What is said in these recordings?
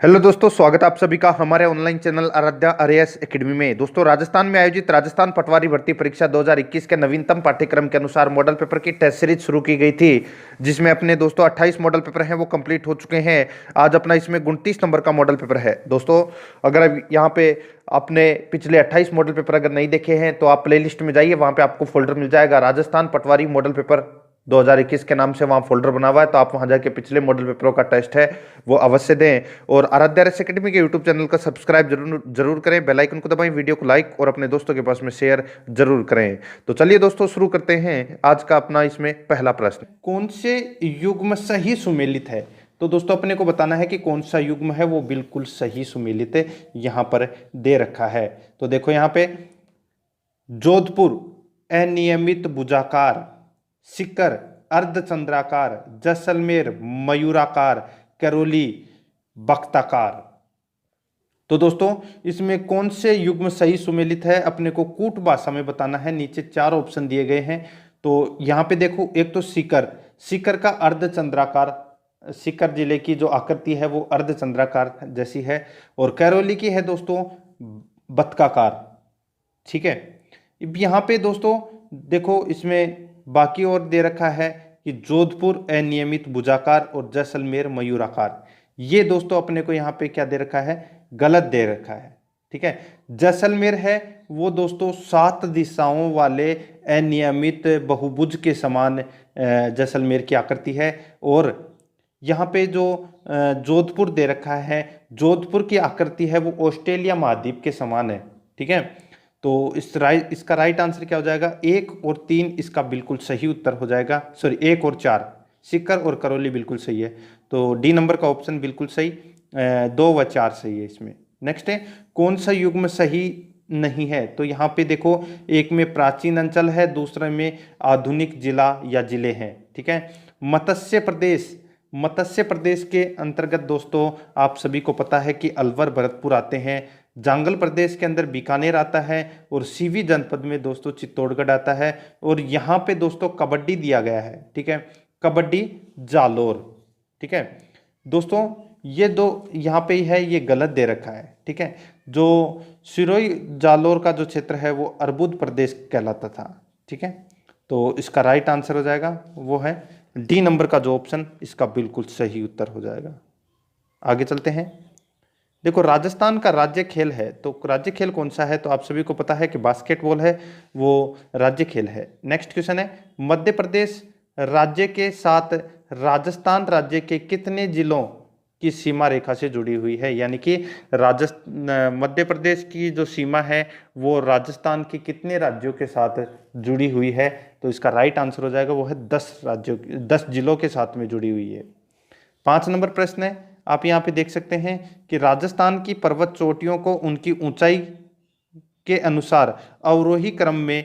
Hello दोस्तों, स्वागत है आप सभी का हमारे online channel Aaradhya RAS academy में। दोस्तों, राजस्थान में आयोजित राजस्थान पटवारी भर्ती परीक्षा 2021 के नवीनतम पाठ्यक्रम के अनुसार मॉडल पेपर की टेस्ट सीरीज शुरू की गई थी, जिसमें अपने दोस्तों 28 मॉडल पेपर हैं वो कंप्लीट हो चुके हैं। आज अपना इसमें 29 नंबर का मॉडल पेपर है। दोस्तों, अगर अब यहाँ पे आपने पिछले 28 मॉडल पेपर अगर नहीं देखे हैं तो आप प्लेलिस्ट में जाइए, वहाँ पे आपको फोल्डर मिल जाएगा राजस्थान पटवारी मॉडल पेपर 2021 के नाम से, वहाँ फोल्डर बना हुआ है। तो आप वहाँ जाके पिछले मॉडल पेपरों का टेस्ट है वो अवश्य दें और आराध्या रेस एकेडमी के यूट्यूब चैनल का सब्सक्राइब जरूर करें, बेल आइकन को दबाएं, वीडियो को लाइक और अपने दोस्तों के पास में शेयर जरूर करें। तो चलिए दोस्तों, शुरू करते हैं आज का अपना इसमें पहला प्रश्न। कौन से युग्म सही सुमेलित है? तो दोस्तों, अपने को बताना है कि कौन सा युग्म है वो बिल्कुल सही सुमेलित यहाँ पर दे रखा है। तो देखो यहाँ पे जोधपुर अनियमित भुजाकार, सीकर अर्धचंद्राकार, जैसलमेर मयूराकार, करौली बख्ताकार। तो दोस्तों, इसमें कौन से युग्म सही सुमेलित है अपने को कूट भाषा में बताना है। नीचे 4 ऑप्शन दिए गए हैं। तो यहाँ पे देखो, एक तो सीकर, सीकर का अर्धचंद्राकार, सीकर जिले की जो आकृति है वो अर्धचंद्राकार जैसी है, और करौली की है दोस्तों बत्काकार। ठीक है, यहाँ पे दोस्तों देखो, इसमें बाकी और दे रखा है कि जोधपुर अनियमित भुजाकार और जैसलमेर मयूराकार। ये दोस्तों अपने को यहाँ पे क्या दे रखा है, गलत दे रखा है। ठीक है, जैसलमेर है वो दोस्तों 7 दिशाओं वाले अनियमित बहुभुज के समान जैसलमेर की आकृति है, और यहाँ पे जो जोधपुर दे रखा है, जोधपुर की आकृति है वो ऑस्ट्रेलिया महाद्वीप के समान है। ठीक है, तो इसका राइट आंसर क्या हो जाएगा? 1 और 3 इसका बिल्कुल सही उत्तर हो जाएगा। सॉरी, 1 और 4, सीकर और करौली बिल्कुल सही है। तो डी नंबर का ऑप्शन बिल्कुल सही, 2 व 4 सही है इसमें। नेक्स्ट है, कौन सा युग्म सही नहीं है? तो यहाँ पे देखो, एक में प्राचीन अंचल है, दूसरे में आधुनिक जिला या जिले हैं। ठीक है, मत्स्य प्रदेश, मत्स्य प्रदेश के अंतर्गत दोस्तों आप सभी को पता है कि अलवर भरतपुर आते हैं, जांगल प्रदेश के अंदर बीकानेर आता है, और सीवी जनपद में दोस्तों चित्तौड़गढ़ आता है, और यहाँ पे दोस्तों कबड्डी दिया गया है। ठीक है, कबड्डी जालोर। ठीक है दोस्तों, ये दो यहाँ पे है, ये गलत दे रखा है। ठीक है, जो सिरोही जालोर का जो क्षेत्र है वो अर्बुद प्रदेश कहलाता था। ठीक है, तो इसका राइट आंसर हो जाएगा वो है डी नंबर का जो ऑप्शन, इसका बिल्कुल सही उत्तर हो जाएगा। आगे चलते हैं। देखो, राजस्थान का राज्य खेल है, तो राज्य खेल कौन सा है? तो आप सभी को पता है कि बास्केटबॉल है, वो राज्य खेल है। नेक्स्ट क्वेश्चन है, मध्य प्रदेश राज्य के साथ राजस्थान राज्य के कितने जिलों की सीमा रेखा से जुड़ी हुई है? यानी कि मध्य प्रदेश की जो सीमा है वो राजस्थान के कितने राज्यों के साथ जुड़ी हुई है? तो इसका राइट आंसर हो जाएगा वो है 10 जिलों के साथ में जुड़ी हुई है। 5 नंबर प्रश्न है, आप यहाँ पे देख सकते हैं कि राजस्थान की पर्वत चोटियों को उनकी ऊंचाई के अनुसार अवरोही क्रम में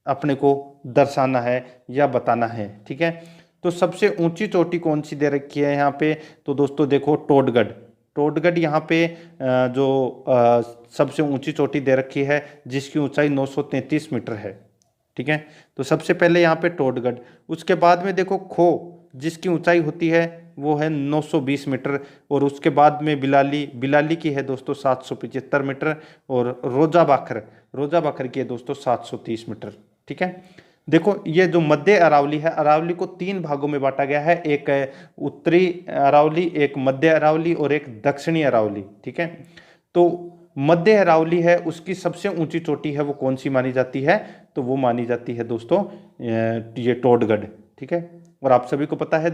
अपने को दर्शाना है या बताना है। ठीक है, तो सबसे ऊंची चोटी कौन सी दे रखी है यहाँ पे? तो दोस्तों देखो, टोडगढ़, टोडगढ़ यहाँ पे जो सबसे ऊंची चोटी दे रखी है, जिसकी ऊंचाई 933 मीटर है। ठीक है, तो सबसे पहले यहाँ पे टोडगढ़, उसके बाद में देखो खो, जिसकी ऊंचाई होती है वो है 920 मीटर, और उसके बाद में बिलाली, बिलाली की है दोस्तों 775 मीटर, और रोजा बाखर की है दोस्तों 730 मीटर। ठीक है, देखो ये जो मध्य अरावली है, अरावली को 3 भागों में बांटा गया है, एक उत्तरी अरावली, एक मध्य अरावली और एक दक्षिणी अरावली। ठीक है, तो मध्य अरावली है, उसकी सबसे ऊंची चोटी है वो कौन सी मानी जाती है? तो वो मानी जाती है दोस्तों ये टोडगढ़। ठीक है, और आप सभी को पता है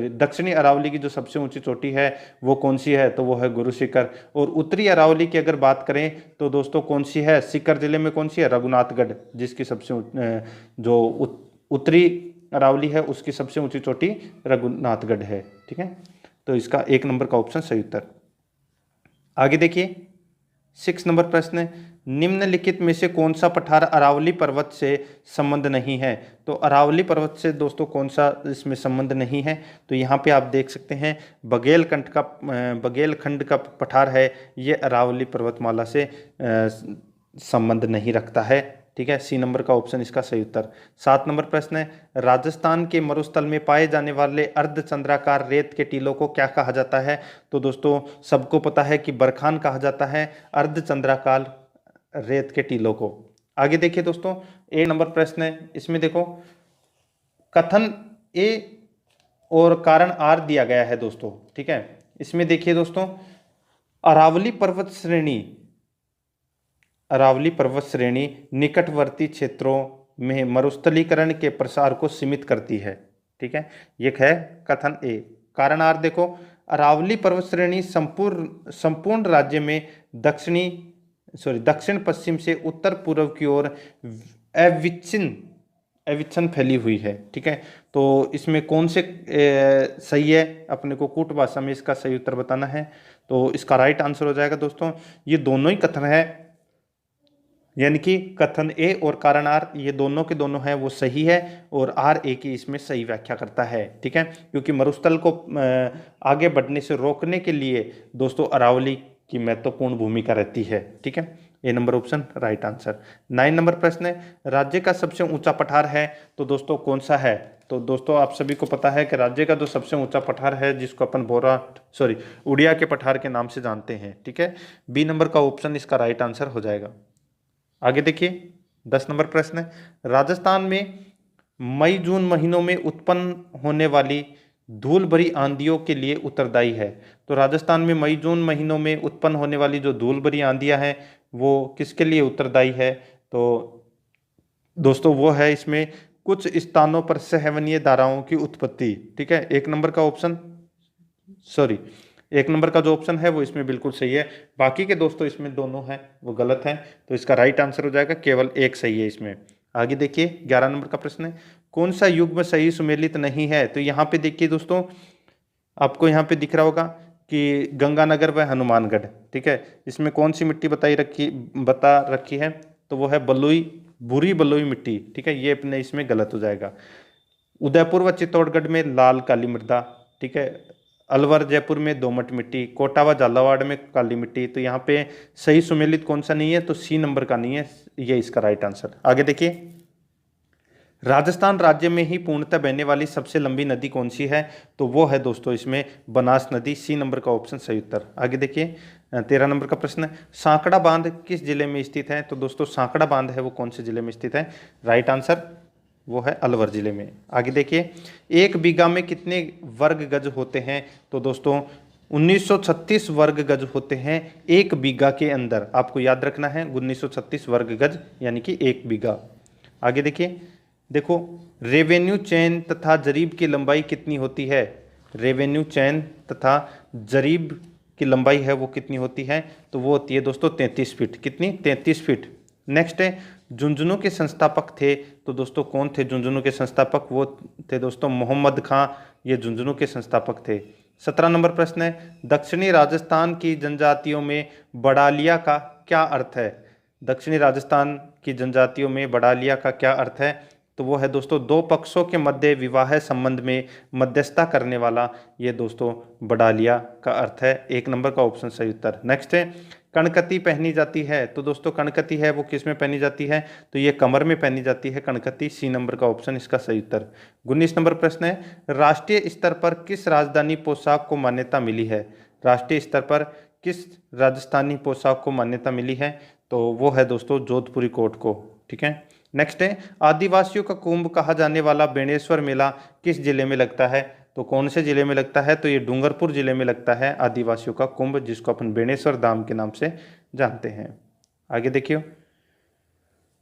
दक्षिणी अरावली की जो सबसे ऊंची चोटी है वो कौन सी है? तो वो है गुरु शिखर। और उत्तरी अरावली की अगर बात करें तो दोस्तों कौन सी है? सीकर जिले में कौन सी है? रघुनाथगढ़, जिसकी सबसे जो उत्तरी अरावली है उसकी सबसे ऊंची चोटी रघुनाथगढ़ है। ठीक है, तो इसका 1 नंबर का ऑप्शन सही उत्तर। आगे देखिए, 6 नंबर प्रश्न है, निम्नलिखित में से कौन सा पठार अरावली पर्वत से संबंध नहीं है? तो अरावली पर्वत से दोस्तों कौन सा इसमें संबंध नहीं है? तो यहाँ पे आप देख सकते हैं बघेलखंड का पठार है, ये अरावली पर्वतमाला से संबंध नहीं रखता है। ठीक है, सी नंबर का ऑप्शन इसका सही उत्तर। 7 नंबर प्रश्न है, राजस्थान के मरुस्थल में पाए जाने वाले अर्धचंद्राकार रेत के टीलों को क्या कहा जाता है? तो दोस्तों सबको पता है कि बरखान कहा जाता है अर्धचंद्राकार रेत के टीलों को। आगे देखिए दोस्तों, 1 नंबर प्रश्न है, इसमें देखो कथन ए और कारण आर दिया गया है दोस्तों। ठीक है, इसमें देखिए दोस्तों, अरावली पर्वत श्रेणी निकटवर्ती क्षेत्रों में मरुस्थलीकरण के प्रसार को सीमित करती है। ठीक है, ये है कथन ए। कारण आर देखो, अरावली पर्वत श्रेणी संपूर्ण राज्य में दक्षिण पश्चिम से उत्तर पूर्व की ओर अविच्छिन्न फैली हुई है। ठीक है, तो इसमें कौन से सही है, अपने को कूट भाषा में इसका सही उत्तर बताना है। तो इसका राइट आंसर हो जाएगा दोस्तों, ये दोनों ही कथन है, यानी कि कथन ए और कारण आर ये दोनों के दोनों हैं वो सही है, और आर ए की इसमें सही व्याख्या करता है। ठीक है, क्योंकि मरुस्थल को आगे बढ़ने से रोकने के लिए दोस्तों अरावली की महत्वपूर्ण भूमिका रहती है। ठीक है, A number option right answer. 9 number प्रश्न है, राज्य का सबसे ऊंचा पठार है तो दोस्तों कौन सा है? तो दोस्तों आप सभी को पता है कि राज्य का जो सबसे ऊंचा पठार है जिसको अपन उड़िया के पठार के नाम से जानते हैं। ठीक है, बी नंबर का ऑप्शन इसका राइट आंसर हो जाएगा। आगे देखिए, 10 नंबर प्रश्न है, राजस्थान में मई जून महीनों में उत्पन्न होने वाली धूल भरी आंधियों के लिए उत्तरदायी है। तो राजस्थान में मई जून महीनों में उत्पन्न होने वाली जो धूल भरी आंधियां हैं वो किसके लिए उत्तरदायी है? तो दोस्तों वो है इसमें कुछ स्थानों पर सहवनीय धाराओं की उत्पत्ति। ठीक है, एक नंबर का जो ऑप्शन है वो इसमें बिल्कुल सही है, बाकी के दोस्तों इसमें दोनों हैं वो गलत हैं, तो इसका राइट आंसर हो जाएगा केवल एक सही है इसमें। आगे देखिए, 11 नंबर का प्रश्न है, कौन सा युग्म सही सुमेलित नहीं है? तो यहाँ पे देखिए दोस्तों, आपको यहाँ पे दिख रहा होगा कि गंगानगर व हनुमानगढ़। ठीक है, इसमें कौन सी मिट्टी बता रखी है? तो वो है भूरी बलुई मिट्टी। ठीक है, ये अपने इसमें गलत हो जाएगा। उदयपुर व चित्तौड़गढ़ में लाल काली मृदा। ठीक है, अलवर जयपुर में दोमट मिट्टी, कोटा व झालावाड़ में काली मिट्टी। तो यहाँ पे सही सुमेलित कौन सा नहीं है? तो सी नंबर का नहीं है, ये इसका राइट आंसर। आगे देखिए, राजस्थान राज्य में ही पूर्णतः बहने वाली सबसे लंबी नदी कौन सी है? तो वो है दोस्तों इसमें बनास नदी, सी नंबर का ऑप्शन सही उत्तर। आगे देखिए, 13 नंबर का प्रश्न है, सांकड़ा बांध किस जिले में स्थित है? तो दोस्तों सांकड़ा बांध है वो कौन से जिले में स्थित है? राइट आंसर वो है अलवर जिले में। आगे देखिए, 1 बीघा में कितने वर्ग गज होते हैं? तो दोस्तों 1936 वर्ग गज होते हैं 1 बीघा के अंदर। आपको याद रखना है 1936 वर्ग गज यानी कि 1 बीघा। आगे देखो रेवेन्यू चैन तथा जरीब की लंबाई कितनी होती है? रेवेन्यू चैन तथा जरीब की लंबाई है वो कितनी होती है? तो वो होती है दोस्तों 33 फीट। कितनी? 33 फीट। नेक्स्ट है, झुंझुनू के संस्थापक थे तो दोस्तों कौन थे झुंझुनू के संस्थापक? वो थे दोस्तों मोहम्मद खां, ये झुंझुनू के संस्थापक थे। 17 नंबर प्रश्न है, दक्षिणी राजस्थान की जनजातियों में बड़ालिया का क्या अर्थ है? दक्षिणी राजस्थान की जनजातियों में बड़ालिया का क्या अर्थ है? तो वो है दोस्तों 2 पक्षों के मध्य विवाह संबंध में मध्यस्थता करने वाला, ये दोस्तों बड़ालिया का अर्थ है। 1 नंबर का ऑप्शन सही उत्तर। नेक्स्ट है, कणकती पहनी जाती है तो दोस्तों कणकती है वो किस में पहनी जाती है? तो ये कमर में पहनी जाती है कणकती, सी नंबर का ऑप्शन इसका सही उत्तर। 19 नंबर प्रश्न है, राष्ट्रीय स्तर पर किस राजधानी पोशाक को मान्यता मिली है? राष्ट्रीय स्तर पर किस राजस्थानी पोशाक को मान्यता मिली है? तो वो है दोस्तों जोधपुरी कोट को। ठीक है, नेक्स्ट है, आदिवासियों का कुंभ कहा जाने वाला बेणेश्वर मेला किस जिले में लगता है? तो कौन से जिले में लगता है? तो ये डूंगरपुर जिले में लगता है आदिवासियों का कुंभ, जिसको अपन बेणेश्वर धाम के नाम से जानते हैं। आगे देखियो,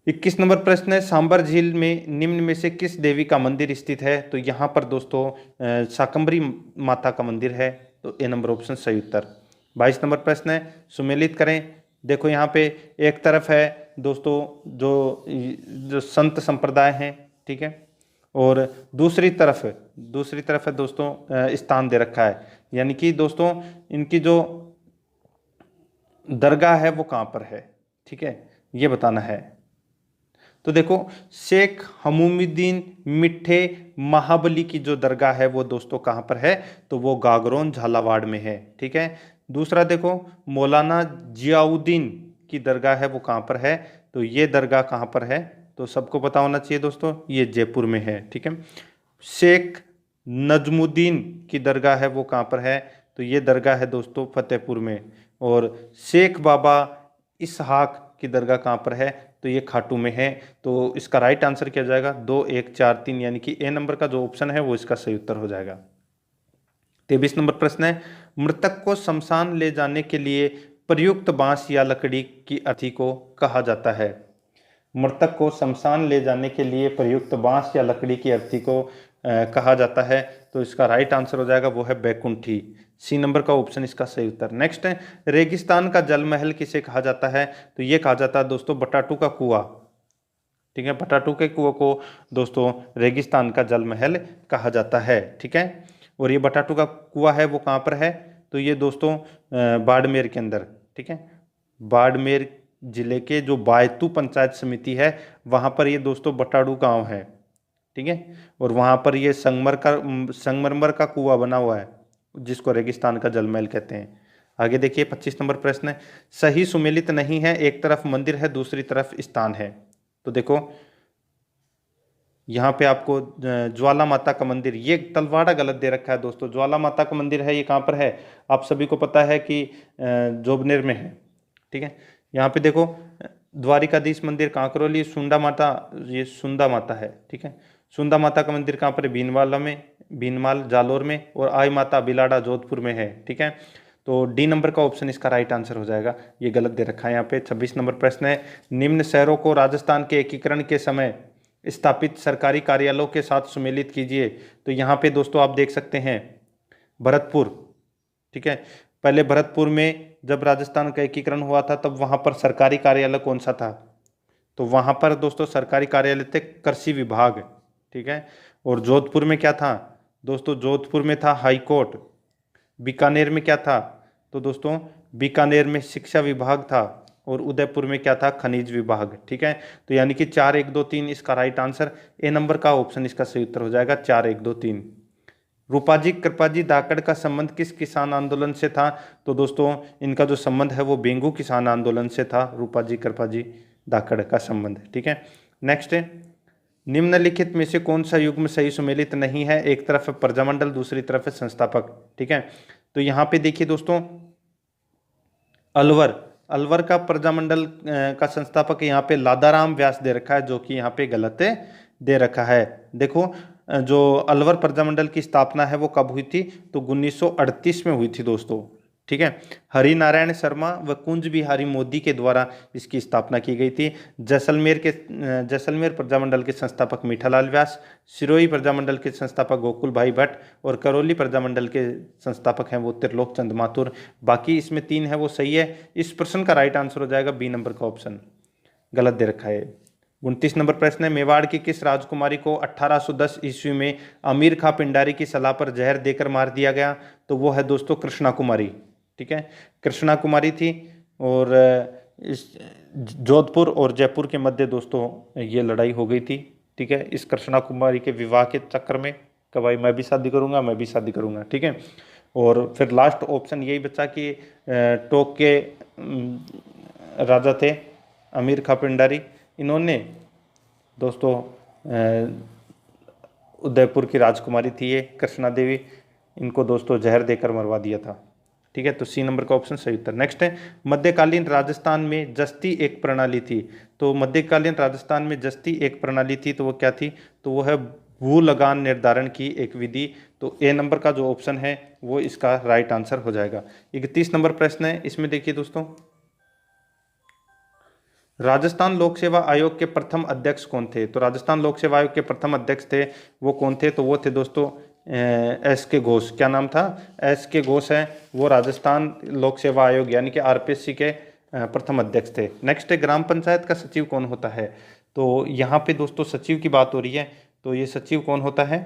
21 नंबर प्रश्न है, सांबर झील में निम्न में से किस देवी का मंदिर स्थित है? तो यहाँ पर दोस्तों शाकंभरी माता का मंदिर है, तो ए नंबर ऑप्शन सही उत्तर। 22 नंबर प्रश्न है, सुमेलित करें। देखो यहाँ पे एक तरफ है दोस्तों जो संत संप्रदाय हैं, ठीक है, और दूसरी तरफ है दोस्तों स्थान दे रखा है, यानी कि दोस्तों इनकी जो दरगाह है वो कहाँ पर है, ठीक है, ये बताना है। तो देखो शेख हमूमुद्दीन मिठे महाबली की जो दरगाह है वो दोस्तों कहाँ पर है? तो वो गागरोन झालावाड़ में है। ठीक है, दूसरा देखो मौलाना जियाउद्दीन की दरगाह है वो कहाँ पर है? तो ये दरगाह कहाँ पर है, तो सबको पता होना चाहिए दोस्तों, ये जयपुर में है। ठीक है। शेख नजमुद्दीन की दरगाह है वो कहाँ पर है, तो ये दरगाह है दोस्तों फतेहपुर में। और शेख बाबा इसहाक की दरगाह कहाँ पर है, तो ये खाटू में है। तो इसका राइट आंसर क्या हो जाएगा, 2 1 4 3, यानी कि ए नंबर का जो ऑप्शन है वो इसका सही उत्तर हो जाएगा। 23 नंबर प्रश्न है, मृतक को शमशान ले जाने के लिए प्रयुक्त बांस या लकड़ी की अर्थी को कहा जाता है। मृतक को शमशान ले जाने के लिए प्रयुक्त बांस या लकड़ी की अर्थी को कहा जाता है, तो इसका राइट आंसर हो जाएगा वो है बैकुंठी। सी नंबर का ऑप्शन इसका सही उत्तर। नेक्स्ट है, रेगिस्तान का जल महल किसे कहा जाता है, तो ये कहा जाता है दोस्तों बटाटू का कुआं। ठीक है, बटाटू के कुआं को दोस्तों रेगिस्तान का जल महल कहा जाता है। ठीक है, और ये बटाटू का कुआं है वो कहाँ पर है, तो ये दोस्तों बाड़मेर के अंदर। ठीक है, बाड़मेर जिले के जो बायतू पंचायत समिति है वहाँ पर ये दोस्तों बटाडू गांव है। ठीक है, और वहाँ पर ये संगमरमर का कुआं बना हुआ है जिसको रेगिस्तान का जलमहल कहते हैं। आगे देखिए 25 नंबर प्रश्न है, सही सुमेलित नहीं है, एक तरफ मंदिर है दूसरी तरफ स्थान है। तो देखो यहाँ पे आपको ज्वाला माता का मंदिर, ये तलवाड़ा गलत दे रखा है दोस्तों। ज्वाला माता का मंदिर है ये कहाँ पर है, आप सभी को पता है कि जोबनेर में है। ठीक है, यहाँ पे देखो द्वारिकाधीश मंदिर कांकरोली, सुंडा माता, ये सुंदा माता है। ठीक है, सुंदा माता का मंदिर कहाँ पर है, भीनवाला में, भीनमाल जालोर में, और आई माता बिलाड़ा जोधपुर में है। ठीक है, तो डी नंबर का ऑप्शन इसका राइट आंसर हो जाएगा, ये गलत दे रखा है यहाँ पे। 26 नंबर प्रश्न है, निम्न शहरों को राजस्थान के एकीकरण के समय स्थापित सरकारी कार्यालयों के साथ सुमेलित कीजिए। तो यहाँ पे दोस्तों आप देख सकते हैं भरतपुर। ठीक है, पहले भरतपुर में जब राजस्थान का एकीकरण हुआ था तब वहाँ पर सरकारी कार्यालय कौन सा था, तो वहाँ पर दोस्तों सरकारी कार्यालय थे कृषि विभाग। ठीक है, और जोधपुर में क्या था दोस्तों, जोधपुर में था हाई कोर्ट। बीकानेर में क्या था, तो दोस्तों बीकानेर में शिक्षा विभाग था, और उदयपुर में क्या था, खनिज विभाग। ठीक है, तो यानी कि 4 1 2 3 इसका राइट आंसर, ए नंबर का ऑप्शन इसका सही उत्तर हो जाएगा 4 1 2 3। रूपाजी कृपाजी धाकड़ का संबंध किस किसान आंदोलन से था, तो दोस्तों इनका जो संबंध है वो बेंगू किसान आंदोलन से था, रूपाजी कृपाजी धाकड़ का संबंध। ठीक है, नेक्स्ट है, निम्नलिखित में से कौन सा युग्म सही सुमेलित नहीं है, एक तरफ है प्रजामंडल दूसरी तरफ है संस्थापक। ठीक है, तो यहाँ पे देखिए दोस्तों अलवर, अलवर का प्रजामंडल का संस्थापक यहाँ पे लादाराम व्यास दे रखा है, जो कि यहाँ पे गलत दे रखा है। देखो जो अलवर प्रजामंडल की स्थापना है वो कब हुई थी, तो 1938 में हुई थी दोस्तों। ठीक है, हरि नारायण शर्मा व कुंज बिहारी मोदी के द्वारा इसकी स्थापना की गई थी। जैसलमेर प्रजामंडल के संस्थापक मीठालाल व्यास, सिरोही प्रजामंडल के संस्थापक गोकुल भाई भट्ट, और करौली प्रजामंडल के संस्थापक हैं वो त्रिलोक चंद माथुर। बाकी इसमें 3 है वो सही है। इस प्रश्न का राइट आंसर हो जाएगा बी नंबर का ऑप्शन, गलत दे रखा है। 29 नंबर प्रश्न है, मेवाड़ की किस राजकुमारी को 1810 ईस्वी में अमीर खां पिंडारी की सलाह पर जहर देकर मार दिया गया, तो वो है दोस्तों कृष्णा कुमारी। ठीक है, कृष्णा कुमारी थी, और इस जोधपुर और जयपुर के मध्य दोस्तों ये लड़ाई हो गई थी। ठीक है, इस कृष्णा कुमारी के विवाह के चक्कर में कि भाई मैं भी शादी करूंगा, मैं भी शादी करूंगा। ठीक है, और फिर लास्ट ऑप्शन यही बचा कि टोक के राजा थे अमीर खां पिंडारी, इन्होंने दोस्तों उदयपुर की राजकुमारी थी ये कृष्णा देवी, इनको दोस्तों जहर देकर मरवा दिया था। ठीक है, तो सी नंबर का ऑप्शन सही उत्तर। नेक्स्ट है, मध्यकालीन राजस्थान में जस्ती एक प्रणाली थी, तो मध्यकालीन राजस्थान में जस्ती एक प्रणाली थी, तो वो क्या थी, तो वो है भू लगान निर्धारण की एक विधि। तो ए नंबर का जो ऑप्शन है वो इसका राइट आंसर हो जाएगा। 31 नंबर प्रश्न है, इसमें देखिए दोस्तों राजस्थान लोक सेवा आयोग के प्रथम अध्यक्ष कौन थे, तो राजस्थान लोक सेवा आयोग के प्रथम अध्यक्ष थे वो कौन थे, तो वो थे दोस्तों एस के घोष। क्या नाम था, एस के घोष है वो राजस्थान लोक सेवा आयोग यानी कि आरपीएससी के प्रथम अध्यक्ष थे। नेक्स्ट है, ग्राम पंचायत का सचिव कौन होता है, तो यहाँ पे दोस्तों सचिव की बात हो रही है, तो ये सचिव कौन होता है,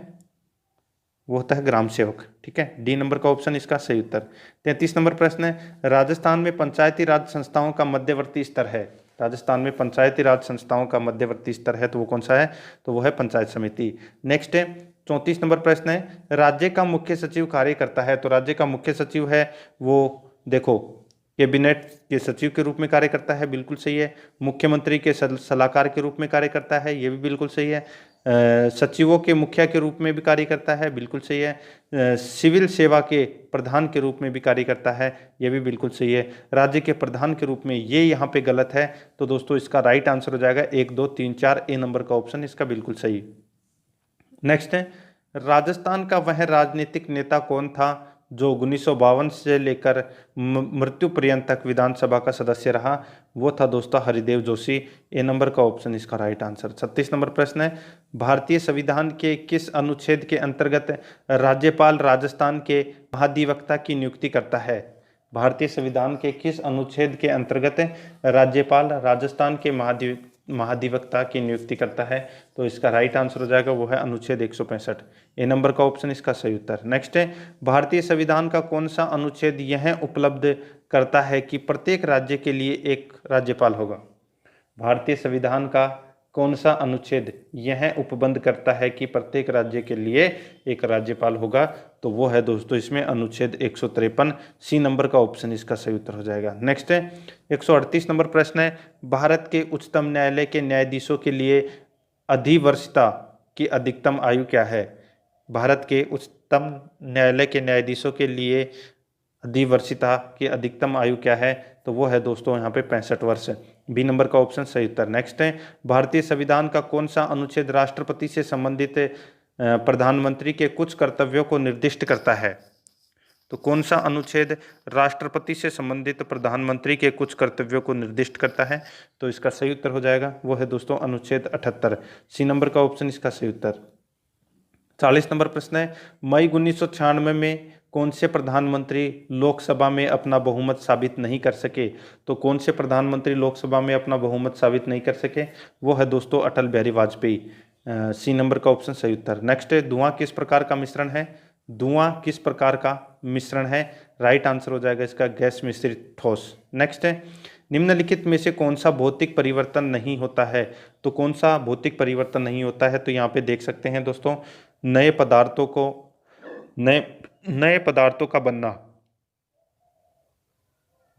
वो होता है ग्राम सेवक। ठीक है, डी नंबर का ऑप्शन इसका सही उत्तर। 33 नंबर प्रश्न है, राजस्थान में पंचायती राज संस्थाओं का मध्यवर्ती स्तर है, राजस्थान में पंचायती राज संस्थाओं का मध्यवर्ती स्तर है, तो वो कौन सा है, तो वो है पंचायत समिति। नेक्स्ट है 34 नंबर प्रश्न है, राज्य का मुख्य सचिव कार्य करता है, तो राज्य का मुख्य सचिव है वो देखो कैबिनेट के सचिव के रूप में कार्य करता है, बिल्कुल सही है। मुख्यमंत्री के सलाहकार के रूप में कार्य करता है, ये भी बिल्कुल सही है। सचिवों के मुखिया के रूप में भी कार्य करता है, बिल्कुल सही है। सिविल सेवा के प्रधान के रूप में भी कार्य करता है, ये भी बिल्कुल सही है। राज्य के प्रधान के रूप में, ये यहाँ पे गलत है। तो दोस्तों इसका राइट आंसर हो जाएगा 1, 2, 3, 4, ए नंबर का ऑप्शन इसका बिल्कुल सही। नेक्स्ट है, राजस्थान का वह राजनीतिक नेता कौन था जो 1952 से लेकर मृत्यु पर्यंत तक विधानसभा का सदस्य रहा? वो था दोस्तों हरिदेव जोशी, ए नंबर का ऑप्शन इसका राइट आंसर। 36 नंबर प्रश्न है, भारतीय संविधान के किस अनुच्छेद के अंतर्गत राज्यपाल राजस्थान के महाधिवक्ता की नियुक्ति करता है? भारतीय संविधान के किस अनुच्छेद के अंतर्गत राज्यपाल राजस्थान के महाधिवक्ता की नियुक्ति करता है? तो इसका राइट आंसर हो जाएगा वो है अनुच्छेद 165, ए नंबर का ऑप्शन इसका सही उत्तर। नेक्स्ट है, भारतीय संविधान का कौन सा अनुच्छेद यह उपलब्ध करता है कि प्रत्येक राज्य के लिए एक राज्यपाल होगा? भारतीय संविधान का कौन सा अनुच्छेद यह उपबंध करता है कि प्रत्येक राज्य के लिए एक राज्यपाल होगा? तो वो है दोस्तों इसमें अनुच्छेद 153, सी नंबर का ऑप्शन इसका सही उत्तर हो जाएगा। नेक्स्ट है 138 नंबर प्रश्न है, भारत के उच्चतम न्यायालय के न्यायाधीशों के लिए अधिवर्षता की अधिकतम आयु क्या है? भारत के उच्चतम न्यायालय के न्यायाधीशों के लिए अधिवर्षिता की अधिकतम आयु क्या है? तो वो है दोस्तों यहाँ पे 65 वर्ष, बी नंबर का ऑप्शन सही उत्तर। नेक्स्ट है, भारतीय संविधान का कौन सा अनुच्छेद राष्ट्रपति से संबंधित प्रधानमंत्री के कुछ कर्तव्यों को निर्दिष्ट करता है? तो कौन सा अनुच्छेद राष्ट्रपति से संबंधित प्रधानमंत्री के कुछ कर्तव्यों को निर्दिष्ट करता है? तो इसका सही उत्तर हो जाएगा वो है दोस्तों अनुच्छेद 78, सी नंबर का ऑप्शन इसका सही उत्तर। 40 नंबर प्रश्न है, मई 1996 में कौन से प्रधानमंत्री लोकसभा में अपना बहुमत साबित नहीं कर सके? तो कौन से प्रधानमंत्री लोकसभा में अपना बहुमत साबित नहीं कर सके? वो है दोस्तों अटल बिहारी वाजपेयी, सी नंबर का ऑप्शन सही उत्तर। नेक्स्ट है, धुआं किस प्रकार का मिश्रण है? धुआं किस प्रकार का मिश्रण है? राइट आंसर हो जाएगा इसका गैस मिश्रित ठोस। नेक्स्ट है, निम्नलिखित में से कौन सा भौतिक परिवर्तन नहीं होता है? तो कौन सा भौतिक परिवर्तन नहीं होता है? तो यहाँ पे देख सकते हैं दोस्तों, नए पदार्थों का बनना,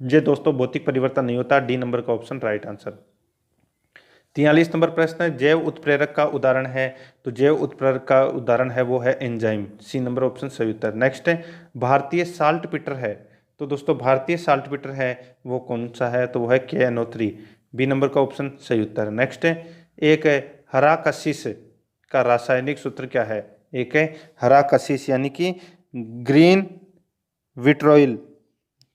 ये दोस्तों भौतिक परिवर्तन नहीं होता, डी नंबर का ऑप्शन राइट आंसर। 43 नंबर प्रश्न है, जैव उत्प्रेरक का उदाहरण है? तो जैव उत्प्रेरक का उदाहरण है वो है एंजाइम, सी नंबर ऑप्शन सही उत्तर। नेक्स्ट है, भारतीय साल्ट पीटर है? तो दोस्तों भारतीय साल्ट पीटर है वो कौन सा है? तो वो है KNO3, बी नंबर का ऑप्शन सही उत्तर। नेक्स्ट है, एक हरा कशिश का रासायनिक सूत्र क्या है? एक है हरा कशिश यानी कि ग्रीन विट्रोइल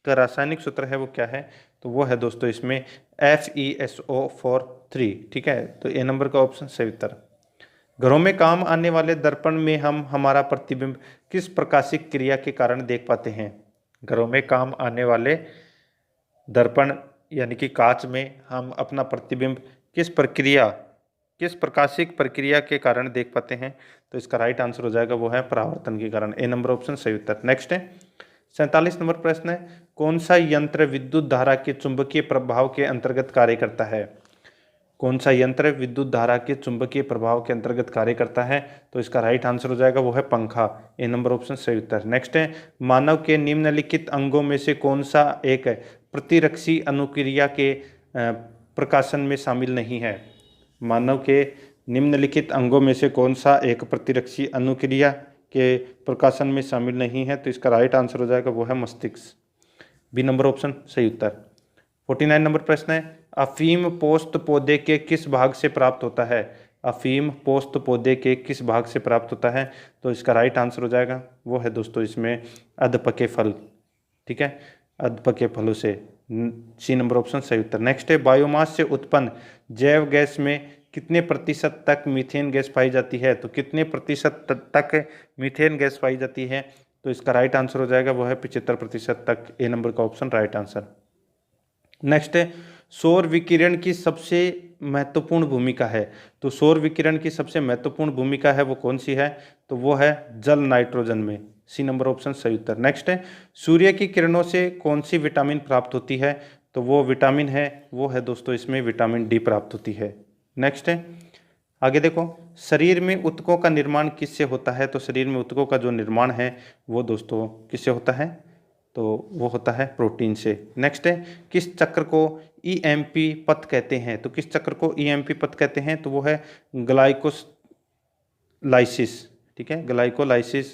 का रासायनिक सूत्र है वो क्या है? तो वो है दोस्तों इसमें FeSO4, ठीक है, तो ए नंबर का ऑप्शन सही उत्तर। घरों में काम आने वाले दर्पण में हम हमारा प्रतिबिंब किस प्रकाशिक क्रिया के कारण देख पाते हैं? घरों में काम आने वाले दर्पण यानी कि कांच में हम अपना प्रतिबिंब किस प्रकाशिक प्रक्रिया के कारण देख पाते हैं? तो इसका राइट आंसर हो जाएगा वो है परावर्तन के कारण, ए नंबर ऑप्शन सही उत्तर। नेक्स्ट है 47 नंबर प्रश्न है, कौन सा यंत्र विद्युत धारा के चुंबकीय प्रभाव के अंतर्गत कार्य करता है? कौन सा यंत्र विद्युत धारा के चुंबकीय प्रभाव के अंतर्गत कार्य करता है? तो इसका राइट आंसर हो जाएगा वो है पंखा, ए नंबर ऑप्शन सही उत्तर। नेक्स्ट है, मानव के निम्नलिखित अंगों में से कौन सा एक प्रतिरक्षी अनुक्रिया के प्रकाशन में शामिल नहीं है? मानव के निम्नलिखित अंगों में से कौन सा एक प्रतिरक्षी अनुक्रिया के प्रकाशन में शामिल नहीं है? तो इसका राइट आंसर हो जाएगा वो है मस्तिष्क, बी नंबर ऑप्शन सही उत्तर। 49 नंबर प्रश्न है, अफीम पोस्त पौधे के किस भाग से प्राप्त होता है? अफीम पोस्त पौधे के किस भाग से प्राप्त होता है? तो इसका राइट आंसर हो जाएगा वो है दोस्तों इसमें अधपके फल, ठीक है, अधपके फलों से, सी नंबर ऑप्शन सही उत्तर। नेक्स्ट है, बायोमास से उत्पन्न जैव गैस में कितने प्रतिशत तक मीथेन गैस पाई जाती है? तो कितने प्रतिशत तक मीथेन गैस पाई जाती है? तो इसका राइट आंसर हो जाएगा वो है 75% तक, ए नंबर का ऑप्शन राइट आंसर। नेक्स्ट है, सौर विकिरण की सबसे महत्वपूर्ण भूमिका है? तो सौर विकिरण की सबसे महत्वपूर्ण भूमिका है वो कौन सी है? तो वो है जल नाइट्रोजन में, सी नंबर ऑप्शन सही उत्तर। नेक्स्ट है, सूर्य की किरणों से कौन सी विटामिन प्राप्त होती है? तो वो विटामिन है वो है दोस्तों इसमें विटामिन डी प्राप्त होती है। नेक्स्ट है, आगे देखो, शरीर में ऊतकों का निर्माण किससे होता है? तो शरीर में ऊतकों का जो निर्माण है वो दोस्तों किससे होता है? तो वो होता है प्रोटीन से। नेक्स्ट है, किस चक्र को ईएमपी पथ कहते हैं? तो किस चक्र को ईएमपी पथ कहते हैं? तो वो है ग्लाइकोलाइसिस। ठीक है, ग्लाइकोलाइसिस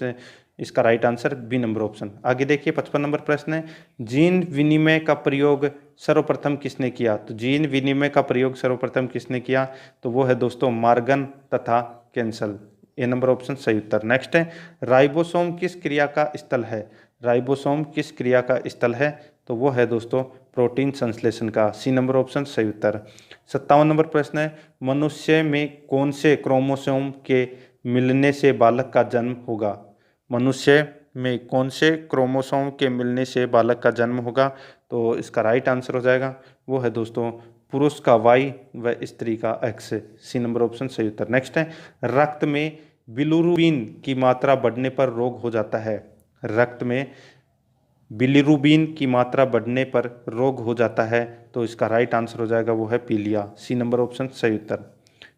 इसका right answer B number option. आगे देखिए 55 नंबर प्रश्न है, जीन विनिमय का प्रयोग सर्वप्रथम किसने किया? तो जीन विनिमय का प्रयोग सर्वप्रथम किसने किया? तो वो है दोस्तों मार्गन तथा कैंसल। ए नंबर ऑप्शन सही उत्तर। नेक्स्ट है, राइबोसोम किस क्रिया का स्थल है? राइबोसोम किस क्रिया का स्थल है? तो वो है दोस्तों प्रोटीन संश्लेषण का। सी नंबर ऑप्शन सही उत्तर। 57 नंबर प्रश्न है, मनुष्य में कौन से क्रोमोसोम के मिलने से बालक का जन्म होगा? मनुष्य में कौन से क्रोमोसोम के मिलने से बालक का जन्म होगा? तो इसका राइट आंसर हो जाएगा वो है दोस्तों पुरुष का वाई व स्त्री का एक्स। सी नंबर ऑप्शन सही उत्तर। नेक्स्ट है, रक्त में बिलिरुबिन की मात्रा बढ़ने पर रोग हो जाता है? रक्त में बिलिरुबिन की मात्रा बढ़ने पर रोग हो जाता है, तो इसका राइट आंसर हो जाएगा वो है पीलिया। सी नंबर ऑप्शन सही उत्तर।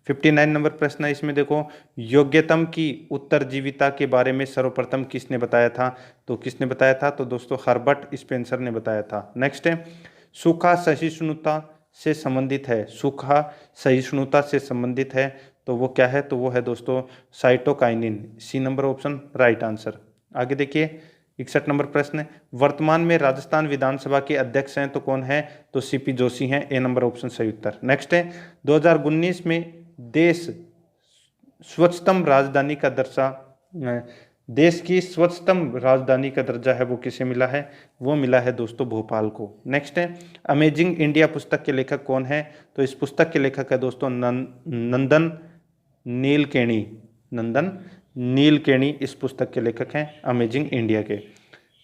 59 नंबर प्रश्न है, इसमें देखो योग्यतम की उत्तरजीविता के बारे में सर्वप्रथम किसने बताया था? तो किसने बताया था? तो दोस्तों हर्बर्ट स्पेंसर ने बताया था। नेक्स्ट है, सूखा सहिष्णुता से संबंधित है? सूखा सहिष्णुता से संबंधित है तो वो क्या है? तो वो है दोस्तों cytokinin. C number option right answer. आगे देखिए 61 नंबर प्रश्न है, वर्तमान में राजस्थान विधानसभा के अध्यक्ष हैं तो कौन है? तो सीपी जोशी हैं। ए नंबर ऑप्शन सही उत्तर। नेक्स्ट है, 2019 में देश स्वच्छतम राजधानी का दर्जा देश की स्वच्छतम राजधानी का दर्जा है वो किसे मिला है? वो मिला है दोस्तों भोपाल को। नेक्स्ट है, अमेजिंग इंडिया पुस्तक के लेखक कौन है? तो इस पुस्तक के लेखक है दोस्तों नंदन नीलकेणी। नंदन नीलकेणी इस पुस्तक के लेखक हैं अमेजिंग इंडिया के।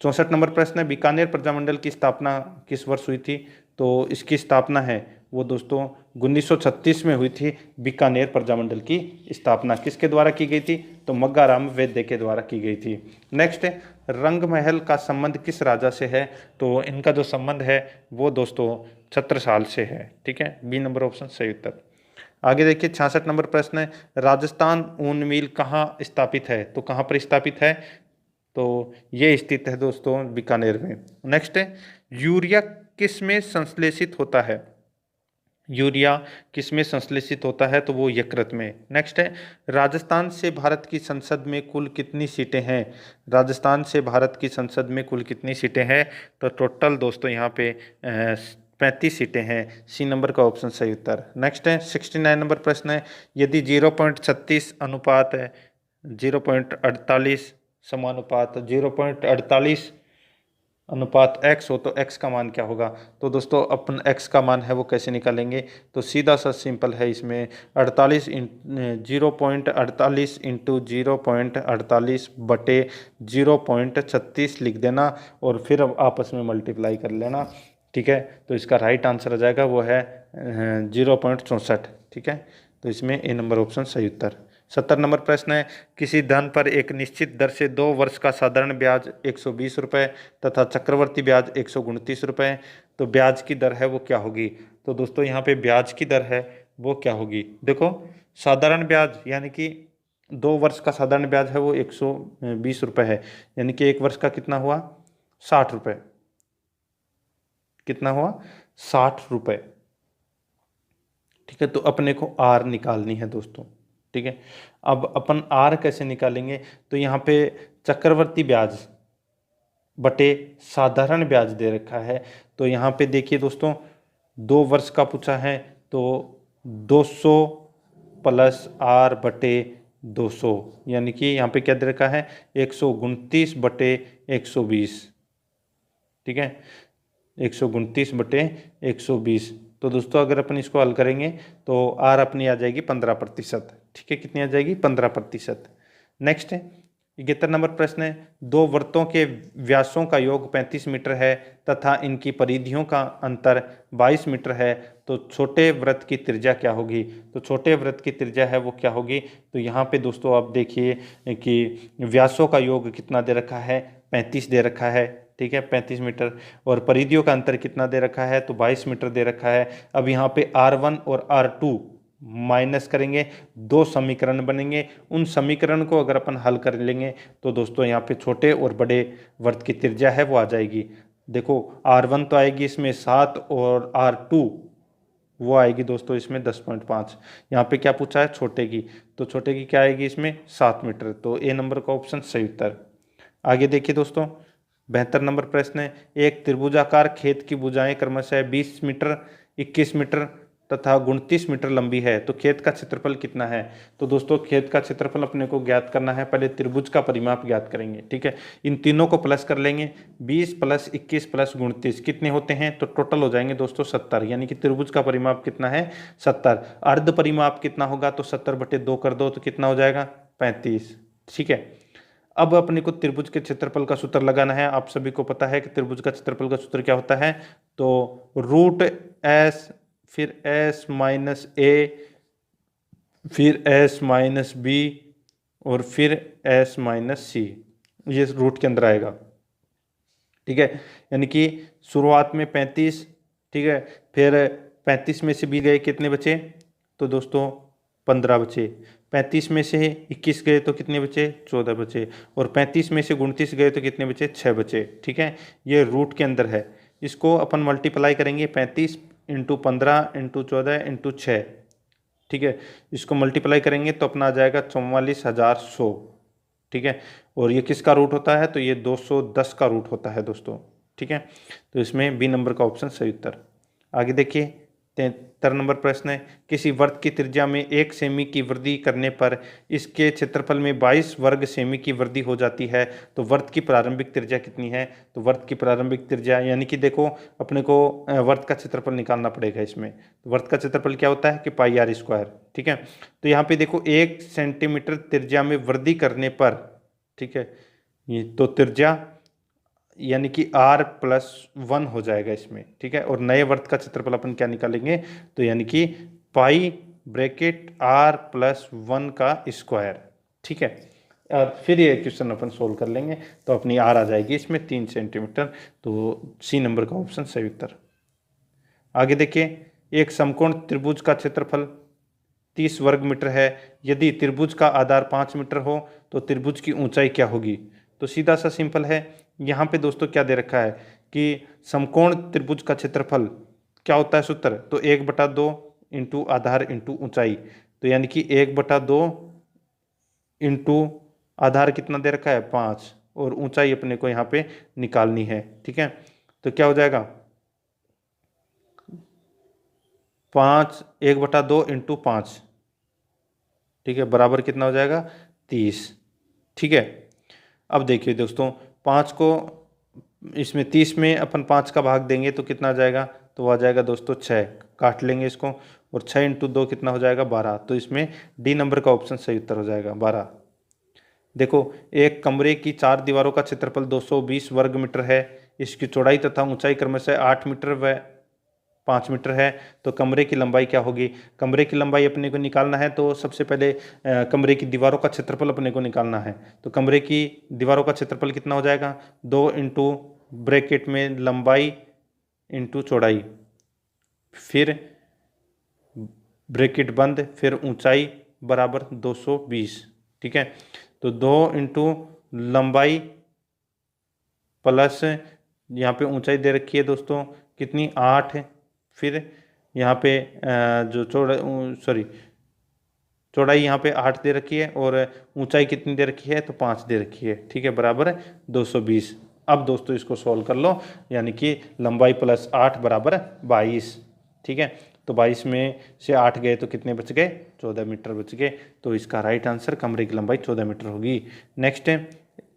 64 नंबर प्रश्न है, बीकानेर प्रजामंडल की स्थापना किस वर्ष हुई थी? तो इसकी स्थापना है वो दोस्तों 1936 में हुई थी। बीकानेर प्रजामंडल की स्थापना किसके द्वारा की गई थी? तो मग्गाराम वैद्य के द्वारा की गई थी। नेक्स्ट है, रंग महल का संबंध किस राजा से है? तो इनका जो संबंध है वो दोस्तों छत्रसाल से है। ठीक है, बी नंबर ऑप्शन सही उत्तर। आगे देखिए 66 नंबर प्रश्न है, राजस्थान ऊन मिल कहाँ स्थापित है? तो कहाँ पर स्थापित है? तो ये स्थित है दोस्तों बीकानेर में। नेक्स्ट है, यूरिया किस में संश्लेषित होता है? यूरिया किस में संश्लेषित होता है? तो वो यकृत में। नेक्स्ट है, राजस्थान से भारत की संसद में कुल कितनी सीटें हैं? राजस्थान से भारत की संसद में कुल कितनी सीटें हैं? तो टोटल दोस्तों यहाँ पे 35 सीटें हैं। सी नंबर का ऑप्शन सही उत्तर। नेक्स्ट है 69 नंबर प्रश्न है, यदि 0.36 अनुपात है 0.48 समानुपात 0.48 अनुपात x हो तो x का मान क्या होगा? तो दोस्तों अपन x का मान है वो कैसे निकालेंगे? तो सीधा सा सिंपल है, इसमें 0.48 इंटू 0.48 बटे 0.36 लिख देना और फिर अब आपस में मल्टीप्लाई कर लेना। ठीक है, तो इसका राइट आंसर आ जाएगा वो है 0.64। ठीक है, तो इसमें ए नंबर ऑप्शन सही उत्तर। 70 नंबर प्रश्न है, किसी धन पर एक निश्चित दर से 2 वर्ष का साधारण ब्याज 120 रुपये तथा चक्रवर्ती ब्याज 129 रुपये, तो ब्याज की दर है वो क्या होगी? तो दोस्तों यहाँ पे ब्याज की दर है वो क्या होगी? देखो साधारण ब्याज यानी कि 2 वर्ष का साधारण ब्याज है वो 120 रुपये है, यानी कि 1 वर्ष का कितना हुआ? 60 रुपये। कितना हुआ? 60 रुपये। ठीक है, तो अपने को आर निकालनी है दोस्तों। ठीक है, अब अपन आर कैसे निकालेंगे? तो यहाँ पे चक्रवर्ती ब्याज बटे साधारण ब्याज दे रखा है, तो यहाँ पे देखिए दोस्तों 2 वर्ष का पूछा है तो 200 प्लस आर बटे 200, यानी कि यहाँ पे क्या दे रखा है? 129 बटे 120। ठीक है, 129 बटे 120। तो दोस्तों अगर अपन इसको हल करेंगे तो आर अपनी आ जाएगी 15%। ठीक है, कितनी आ जाएगी? 15%। नेक्स्ट है 71 नंबर प्रश्न है, 2 वृत्तों के व्यासों का योग 35 मीटर है तथा इनकी परिधियों का अंतर 22 मीटर है, तो छोटे वृत्त की त्रिज्या क्या होगी? तो छोटे वृत्त की त्रिज्या है वो क्या होगी? तो यहाँ पे दोस्तों आप देखिए कि व्यासों का योग कितना दे रखा है? 35 दे रखा है। ठीक है, 35 मीटर, और परिधियों का अंतर कितना दे रखा है? तो 22 मीटर दे रखा है। अब यहाँ पे R1 और R2 माइनस करेंगे, दो समीकरण बनेंगे। उन समीकरण को अगर अपन हल कर लेंगे तो दोस्तों यहाँ पे छोटे और बड़े वर्त की त्रिज्या है वो आ जाएगी। देखो R1 तो आएगी इसमें 7 और R2 वो आएगी दोस्तों इसमें 10.5। यहाँ पे क्या पूछा है, छोटे की, तो छोटे की क्या आएगी इसमें 7 मीटर, तो ए नंबर का ऑप्शन सही उत्तर। आगे देखिए दोस्तों 72 नंबर प्रश्न है, एक त्रिभुजाकार खेत की भुजाएं क्रमशः 20 मीटर, 21 मीटर तथा 29 मीटर लंबी है, तो खेत का क्षेत्रफल कितना है। तो दोस्तों खेत का क्षेत्रफल अपने को ज्ञात करना है, पहले त्रिभुज का परिमाप ज्ञात करेंगे, ठीक है। इन तीनों को प्लस कर लेंगे, 20 + 21 + 29 कितने होते हैं, तो टोटल हो जाएंगे दोस्तों 70, यानी कि त्रिभुज का परिमाप कितना है 70। अर्ध परिमाप कितना होगा, तो 70/2 कर दो तो कितना हो जाएगा 35, ठीक है। अब अपने को त्रिभुज के क्षेत्रफल का सूत्र लगाना है। आप सभी को पता है कि त्रिभुज का क्षेत्रफल का सूत्र क्या होता है, तो √S फिर S-A फिर S-B और फिर S-C, ये रूट के अंदर आएगा, ठीक है। यानी कि शुरुआत में 35, ठीक है, फिर 35 में से भी गए कितने बचे, तो दोस्तों 15 बचे, 35 में से 21 गए तो कितने बचे 14 बचे, और 35 में से 29 गए तो कितने बचे 6 बचे, ठीक है। ये रूट के अंदर है, इसको अपन मल्टीप्लाई करेंगे 35 × 15 × 14 × 6, ठीक है। इसको मल्टीप्लाई करेंगे तो अपना आ जाएगा 44,100, ठीक है। और ये किसका रूट होता है, तो ये 210 का रूट होता है दोस्तों, ठीक है। तो इसमें बी नंबर का ऑप्शन सही उत्तर। आगे देखिए 73 नंबर प्रश्न है, किसी वर्त की त्रिज्या में 1 सेमी की वृद्धि करने पर इसके क्षेत्रफल में 22 वर्ग सेमी की वृद्धि हो जाती है, तो वर्त की प्रारंभिक त्रिज्या कितनी है। तो वर्त की प्रारंभिक त्रिज्या यानी कि देखो अपने को वर्त का क्षेत्रफल निकालना पड़ेगा इसमें। तो वर्त का क्षेत्रफल क्या होता है कि πr², ठीक है। तो यहाँ पे देखो 1 सेंटीमीटर त्रिज्या में वृद्धि करने पर, ठीक है, ये तो त्रिज्या यानी कि R+1 हो जाएगा इसमें, ठीक है। और नए वर्त का क्षेत्रफल अपन क्या निकालेंगे, तो यानी कि π(R+1) का स्क्वायर, ठीक है। और फिर ये क्वेश्चन अपन सोल्व कर लेंगे तो अपनी R आ जाएगी इसमें 3 सेंटीमीटर, तो सी नंबर का ऑप्शन सही उत्तर। आगे देखिए एक समकोण त्रिभुज का क्षेत्रफल 30 वर्ग मीटर है, यदि त्रिभुज का आधार 5 मीटर हो तो त्रिभुज की ऊंचाई क्या होगी। तो सीधा सा सिंपल है, यहाँ पे दोस्तों क्या दे रखा है कि समकोण त्रिभुज का क्षेत्रफल क्या होता है सूत्र, तो 1/2 इंटू आधार इंटू ऊंचाई, तो यानी कि 1/2 इंटू आधार कितना दे रखा है 5, और ऊंचाई अपने को यहाँ पे निकालनी है, ठीक है। तो क्या हो जाएगा 5 1/2 इंटू 5, ठीक है, बराबर कितना हो जाएगा 30, ठीक है। अब देखिए दोस्तों 5 को इसमें 30 में अपन 5 का भाग देंगे तो कितना आ जाएगा, तो आ जाएगा दोस्तों 6, काट लेंगे इसको, और 6 × 2 कितना हो जाएगा 12, तो इसमें डी नंबर का ऑप्शन सही उत्तर हो जाएगा 12। देखो एक कमरे की 4 दीवारों का क्षेत्रफल 220 वर्ग मीटर है, इसकी चौड़ाई तथा ऊंचाई क्रमशः 8 मीटर व 5 मीटर है, तो कमरे की लंबाई क्या होगी। कमरे की लंबाई अपने को निकालना है तो सबसे पहले कमरे की दीवारों का क्षेत्रफल अपने को निकालना है। तो कमरे की दीवारों का क्षेत्रफल कितना हो जाएगा 2 इंटू ब्रैकेट में लंबाई इंटू चौड़ाई, फिर ब्रैकेट बंद, फिर ऊंचाई बराबर 220, ठीक है। तो 2 इंटू लंबाई प्लस यहाँ पे ऊंचाई दे रखी है दोस्तों कितनी 8, फिर यहाँ पे जो चौड़ाई यहाँ पे 8 दे रखी है, और ऊंचाई कितनी दे रखी है तो 5 दे रखी है, ठीक है, बराबर 220। अब दोस्तों इसको सॉल्व कर लो, यानी कि लंबाई प्लस 8 बराबर 22, ठीक है। तो 22 में से 8 गए तो कितने बच गए 14 मीटर बच गए, तो इसका राइट आंसर कमरे की लंबाई 14 मीटर होगी। नेक्स्ट है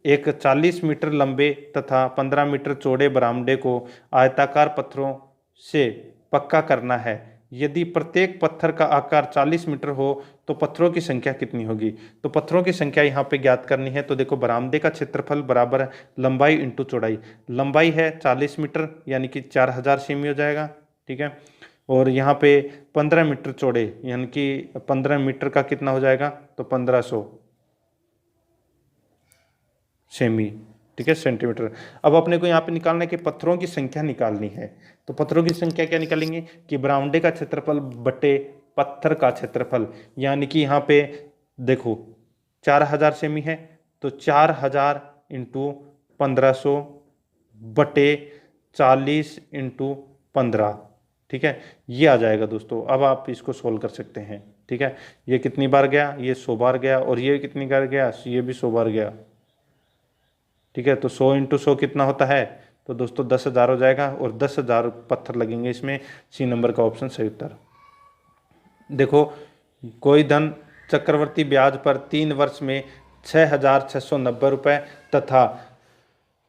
एक 40 मीटर लंबे तथा 15 मीटर चौड़े बरामदे को आयताकार पत्थरों से पक्का करना है, यदि प्रत्येक पत्थर का आकार 40 मीटर हो तो पत्थरों की संख्या कितनी होगी। तो पत्थरों की संख्या यहाँ पे ज्ञात करनी है, तो देखो बरामदे का क्षेत्रफल बराबर लंबाई इंटू चौड़ाई, लंबाई है 40 मीटर यानी कि 4000 सेमी हो जाएगा, ठीक है। और यहाँ पे 15 मीटर चौड़े यानी कि 15 मीटर का कितना हो जाएगा तो 1500 सेमी, ठीक है, सेंटीमीटर। अब अपने को यहाँ पे निकालना है कि पत्थरों की संख्या निकालनी है, तो पत्थरों की संख्या क्या निकालेंगे कि बरामदे का क्षेत्रफल बटे पत्थर का क्षेत्रफल, यानी कि यहाँ पे देखो 4000 सेमी है तो 4000 इंटू 1500 बटे 40 इंटू 15, ठीक है, ये आ जाएगा दोस्तों। अब आप इसको सोल्व कर सकते हैं, ठीक है। ये कितनी बार गया, ये 100 बार गया, और ये कितनी बार गया, ये भी 100 बार गया, ठीक है। तो 100 इंटू 100 कितना होता है, तो दोस्तों 10,000 हो जाएगा, और 10,000 पत्थर लगेंगे इसमें। सी नंबर का ऑप्शन सही उत्तर। देखो, कोई धन चक्रवर्ती ब्याज पर 3 वर्ष में 6,690 रुपये तथा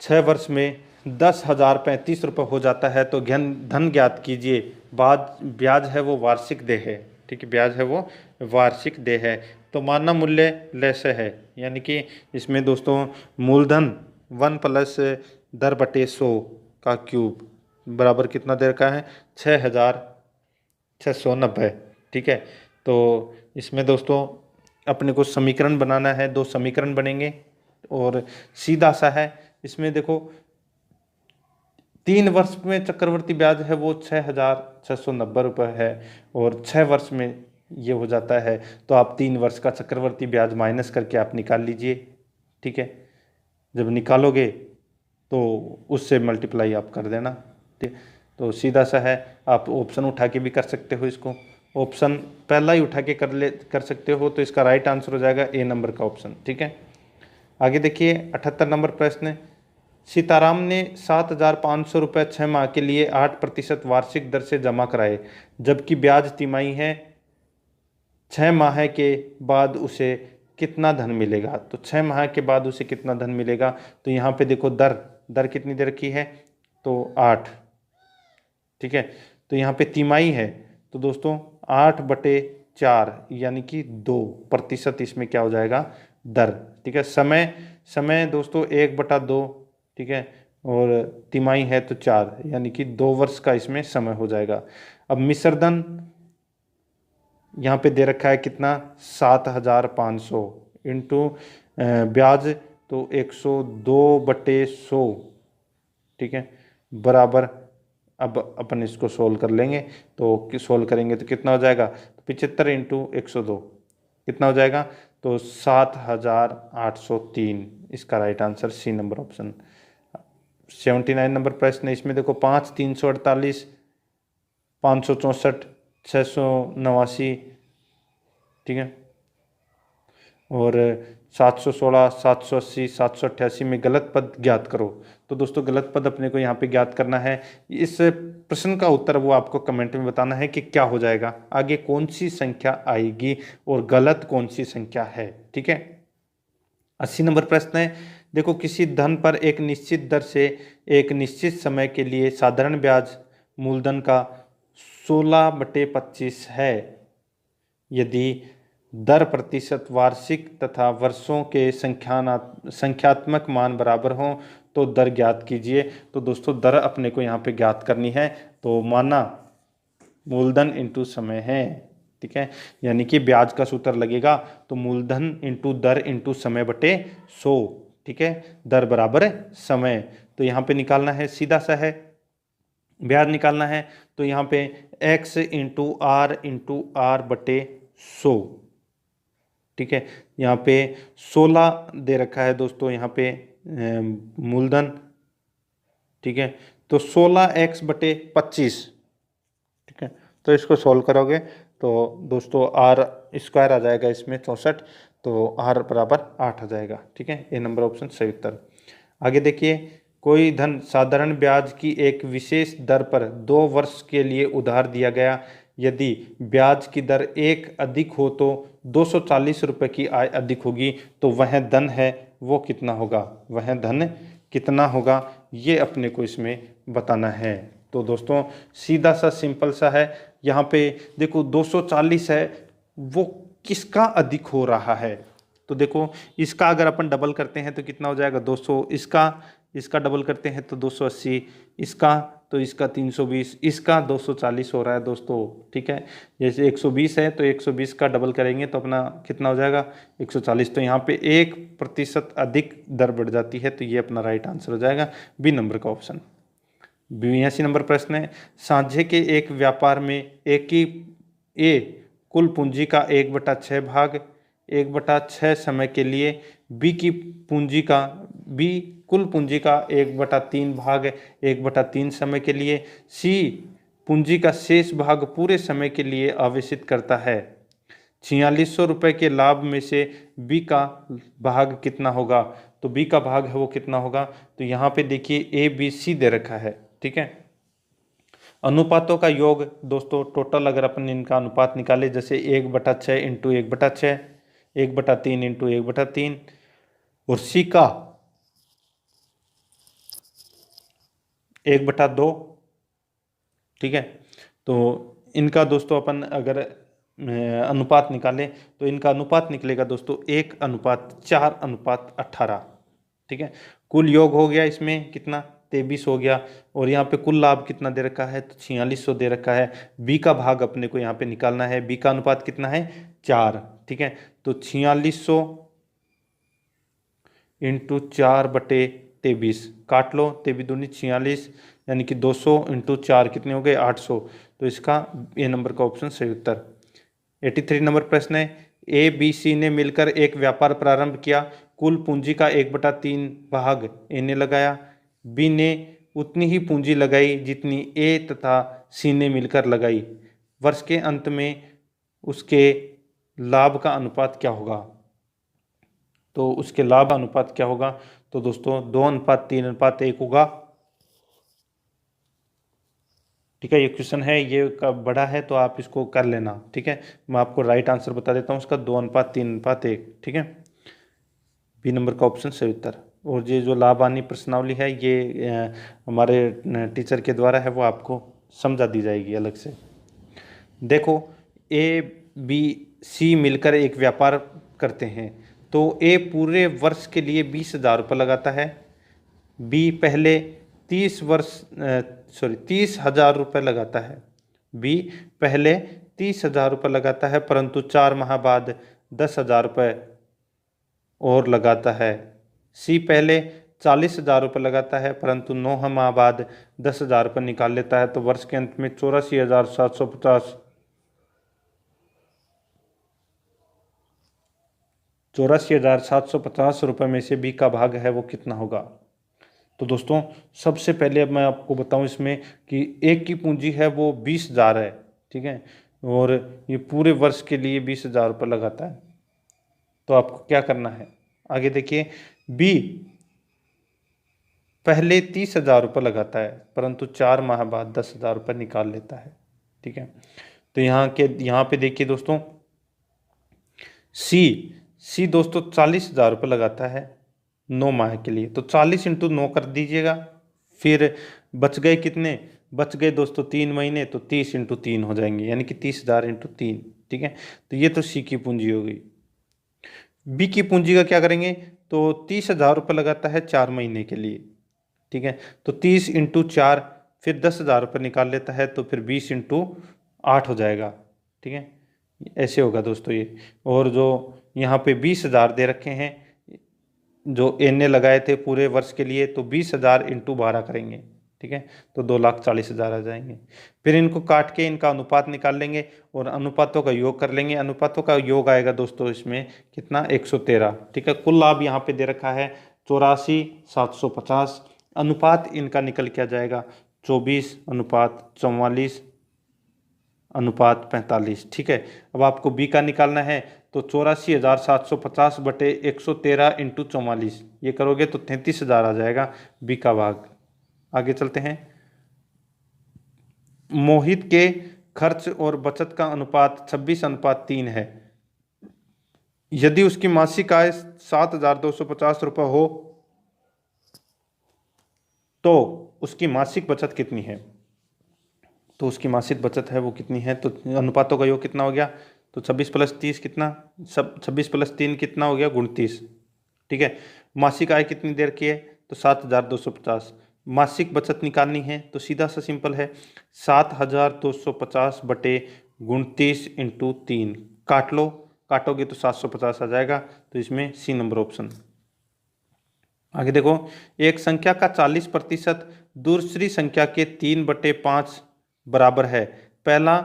6 वर्ष में 10,035 रुपये हो जाता है, तो धन ज्ञात कीजिए। ब्याज है वो वार्षिक देय है, ठीक है, ब्याज है वो वार्षिक देय है। तो मानना मूल्य लैसे है, यानी कि इसमें दोस्तों मूलधन 1 प्लस दर बटे 100 का क्यूब बराबर कितना दे रखा है, 6,690, ठीक है। तो इसमें दोस्तों अपने को समीकरण बनाना है, 2 समीकरण बनेंगे, और सीधा सा है। इसमें देखो 3 वर्ष में चक्रवर्ती ब्याज है वो 6,690 रुपये है, और 6 वर्ष में ये हो जाता है, तो आप 3 वर्ष का चक्रवर्ती ब्याज माइनस करके आप निकाल लीजिए, ठीक है। जब निकालोगे तो उससे मल्टीप्लाई आप कर देना, ठीक। तो सीधा सा है, आप ऑप्शन उठा के भी कर सकते हो, इसको ऑप्शन पहला ही उठा के कर सकते हो, तो इसका राइट आंसर हो जाएगा ए नंबर का ऑप्शन, ठीक है। आगे देखिए 78 नंबर प्रश्न। सीताराम ने 7,500 रुपये 6 माह के लिए 8% वार्षिक दर से जमा कराए, जबकि ब्याज तिमाही है 6 माह के बाद उसे कितना धन मिलेगा। तो 6 माह के बाद उसे कितना धन मिलेगा, तो यहाँ पे देखो दर कितनी दे रखी है, तो 8, ठीक है। तो यहाँ पे तिमाही है, तो दोस्तों 8/4 यानी कि 2% इसमें क्या हो जाएगा, दर, ठीक है। समय दोस्तों 1/2, ठीक है, और तिमाही है तो 4, यानी कि 2 वर्ष का इसमें समय हो जाएगा। अब मिश्रधन यहाँ पे दे रखा है कितना, 7,500 इंटू ब्याज तो 102/100, ठीक है, बराबर। अब अपन इसको सोल्व कर लेंगे, तो सोल्व करेंगे तो कितना हो जाएगा, तो 75 इंटू 102 कितना हो जाएगा, तो 7,803, इसका right answer C number option. 79 number प्रश्न है, इसमें देखो 5, 348, 564, 689, ठीक है, और 716, 780, 788 में गलत पद ज्ञात करो। तो दोस्तों गलत पद अपने को यहाँ पे ज्ञात करना है। इस प्रश्न का उत्तर वो आपको कमेंट में बताना है कि क्या हो जाएगा, आगे कौन सी संख्या आएगी और गलत कौन सी संख्या है, ठीक है। 80 नंबर प्रश्न है, देखो किसी धन पर एक निश्चित दर से एक निश्चित समय के लिए साधारण ब्याज मूलधन का 16/25 है। यदि दर प्रतिशत वार्षिक तथा वर्षों के संख्यात्मक मान बराबर हों तो दर ज्ञात कीजिए। तो दोस्तों दर अपने को यहाँ पे ज्ञात करनी है, तो माना मूलधन इंटू समय है, ठीक है, यानी कि ब्याज का सूत्र लगेगा तो मूलधन इंटू दर इंटू समय बटे 100, ठीक है, दर बराबर समय। तो यहाँ पे निकालना है, सीधा सा है, ब्याज निकालना है, तो यहाँ पे x इंटू आर बटे 100, ठीक है। यहाँ पे 16 दे रखा है दोस्तों, यहाँ पे मूलधन, ठीक है, तो 16x/25, ठीक है। तो इसको सॉल्व करोगे तो दोस्तों आर स्क्वायर आ जाएगा इसमें 64, तो आर बराबर 8 आ जाएगा, ठीक है, ए नंबर ऑप्शन सही उत्तर। आगे देखिए, कोई धन साधारण ब्याज की एक विशेष दर पर 2 वर्ष के लिए उधार दिया गया, यदि ब्याज की दर 1 अधिक हो तो 240 रुपये की आय अधिक होगी, तो वह धन है वो कितना होगा, वह धन कितना होगा, ये अपने को इसमें बताना है। तो दोस्तों सीधा सा सिंपल सा है, यहाँ पे देखो 240 है, वो किसका अधिक हो रहा है, तो देखो इसका अगर अपन डबल करते हैं तो कितना हो जाएगा 200, इसका डबल करते हैं तो 280, इसका तो इसका 320, इसका 240 हो रहा है दोस्तों, ठीक है। जैसे 120 है तो 120 का डबल करेंगे तो अपना कितना हो जाएगा 140, तो यहाँ पे 1% अधिक दर बढ़ जाती है, तो ये अपना राइट आंसर हो जाएगा बी नंबर का ऑप्शन। 82 नंबर प्रश्न है, साझे के एक व्यापार में ए कुल पूंजी का 1/6 भाग 1/6 समय के लिए, बी कुल पूंजी का 1/3 भाग 1/3 समय के लिए, सी पूंजी का शेष भाग पूरे समय के लिए आवेशित करता है। 4600 रुपये के लाभ में से बी का भाग कितना होगा? तो बी का भाग है वो कितना होगा? तो यहाँ पे देखिए ए बी सी दे रखा है, ठीक है। अनुपातों का योग दोस्तों, टोटल अगर अपन इनका अनुपात निकाले, जैसे 1/6 इंटू 1/6, 1/3 इंटू 1/3, और सी का 1/2, ठीक है। तो इनका दोस्तों अपन अगर अनुपात निकालें तो इनका अनुपात निकलेगा दोस्तों 1/4/18, ठीक है। कुल योग हो गया इसमें कितना? 23 हो गया। और यहाँ पे कुल लाभ कितना दे रखा है? तो 4600 दे रखा है। बी का भाग अपने को यहाँ पे निकालना है। बी का अनुपात कितना है? 4, ठीक है। तो 4600 इंटू 4/23 काट लो, 23 दूनी 46, यानी कि 200 इंटू 4 कितने हो गए? 800। तो इसका ए नंबर का ऑप्शन सही उत्तर। 83 नंबर प्रश्न है, ए बी सी ने मिलकर एक व्यापार प्रारंभ किया। कुल पूंजी का 1/3 भाग ए ने लगाया। बी ने उतनी ही पूंजी लगाई जितनी ए तथा सी ने मिलकर लगाई। वर्ष के अंत में उसके लाभ का अनुपात क्या होगा? तो उसके लाभ अनुपात क्या होगा? तो दोस्तों 2:3:1 होगा, ठीक है। ये क्वेश्चन है, ये बड़ा है तो आप इसको कर लेना, ठीक है। मैं आपको राइट आंसर बता देता हूँ उसका, 2:3:1, ठीक है। बी नंबर का ऑप्शन सही उत्तर। और ये जो लाभानी प्रश्नावली है ये हमारे टीचर के द्वारा है, वो आपको समझा दी जाएगी अलग से। देखो, ए बी सी मिलकर एक व्यापार करते हैं, तो ए पूरे वर्ष के लिए 20,000 रुपये लगाता है। बी पहले 30,000 रुपये लगाता है। बी पहले 30,000 रुपये लगाता है, परंतु 4 माह बाद 10,000 रुपये और लगाता है। सी पहले 40,000 रुपये लगाता है, परंतु 9 माह बाद 10,000 रुपये निकाल लेता है। तो वर्ष के अंत में 84,750 रुपये में से बी का भाग है वो कितना होगा? तो दोस्तों सबसे पहले अब मैं आपको बताऊं इसमें कि एक की पूंजी है वो 20,000 है, ठीक है। और ये पूरे वर्ष के लिए 20,000 रुपये लगाता है। तो आपको क्या करना है, आगे देखिए। बी पहले 30,000 रुपये लगाता है, परंतु 4 माह बाद 10,000 रुपये निकाल लेता है, ठीक है। तो यहाँ पे देखिए दोस्तों, सी दोस्तों 40,000 रुपये लगाता है 9 माह के लिए। तो 40 इंटू 9 कर दीजिएगा। फिर बच गए कितने? बच गए दोस्तों 3 महीने, तो 30 इंटू 3 हो जाएंगे, यानी कि 30,000 इंटू 3, ठीक है। तो ये तो सी की पूंजी हो गई। बी की पूंजी का क्या करेंगे? तो 30,000 रुपये लगाता है 4 महीने के लिए, ठीक है। तो 30 इंटू 4, फिर 10,000 रुपये निकाल लेता है, तो फिर 20 इंटू 8 हो जाएगा, ठीक है। ऐसे होगा दोस्तों ये। और जो यहाँ पे 20,000 दे रखे हैं जो एन ने लगाए थे पूरे वर्ष के लिए, तो 20,000 इंटू 12 करेंगे, ठीक है। तो 2,40,000 आ जाएंगे। फिर इनको काट के इनका अनुपात निकाल लेंगे और अनुपातों का योग कर लेंगे। अनुपातों का योग आएगा दोस्तों इसमें कितना? 113, ठीक है। कुल लाभ यहाँ पे दे रखा है 84,750। अनुपात इनका निकल के आ जाएगा 24:44:45, ठीक है। अब आपको बी का निकालना है, तो 84,750/113 इंटू 44 ये करोगे तो 33,000 आ जाएगा बी का भाग। आगे चलते हैं। मोहित के खर्च और बचत का अनुपात 26:3 है। यदि उसकी मासिक आय 7,250 रुपये हो तो उसकी मासिक बचत कितनी है? तो उसकी मासिक बचत है वो कितनी है? तो अनुपातों का योग कितना हो गया? तो 26 + 30 कितना? 26 + 3 कितना हो गया? 29, ठीक है। मासिक आय कितनी देर की है? तो 7,250। मासिक बचत निकालनी है तो सीधा सा सिंपल है, 7,250/29 इंटू 3 काट लो, काटोगे तो 750 आ जाएगा। तो इसमें सी नंबर ऑप्शन। आगे देखो, एक संख्या का 40% दूसरी संख्या के 3/5 बराबर है। पहला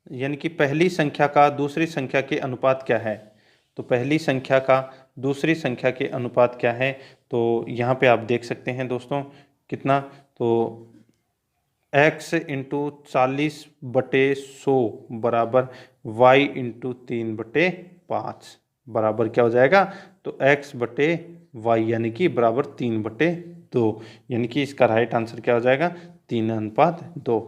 यानी कि पहली संख्या का दूसरी संख्या के अनुपात क्या है। तो पहली संख्या का दूसरी संख्या के अनुपात क्या है, तो यहाँ पे आप देख सकते हैं दोस्तों कितना, तो x इंटू 40/100 बराबर y इंटू 3/5 बराबर क्या हो जाएगा, तो x/y यानी कि बराबर 3/2, यानी कि इसका राइट आंसर क्या हो जाएगा, 3:2।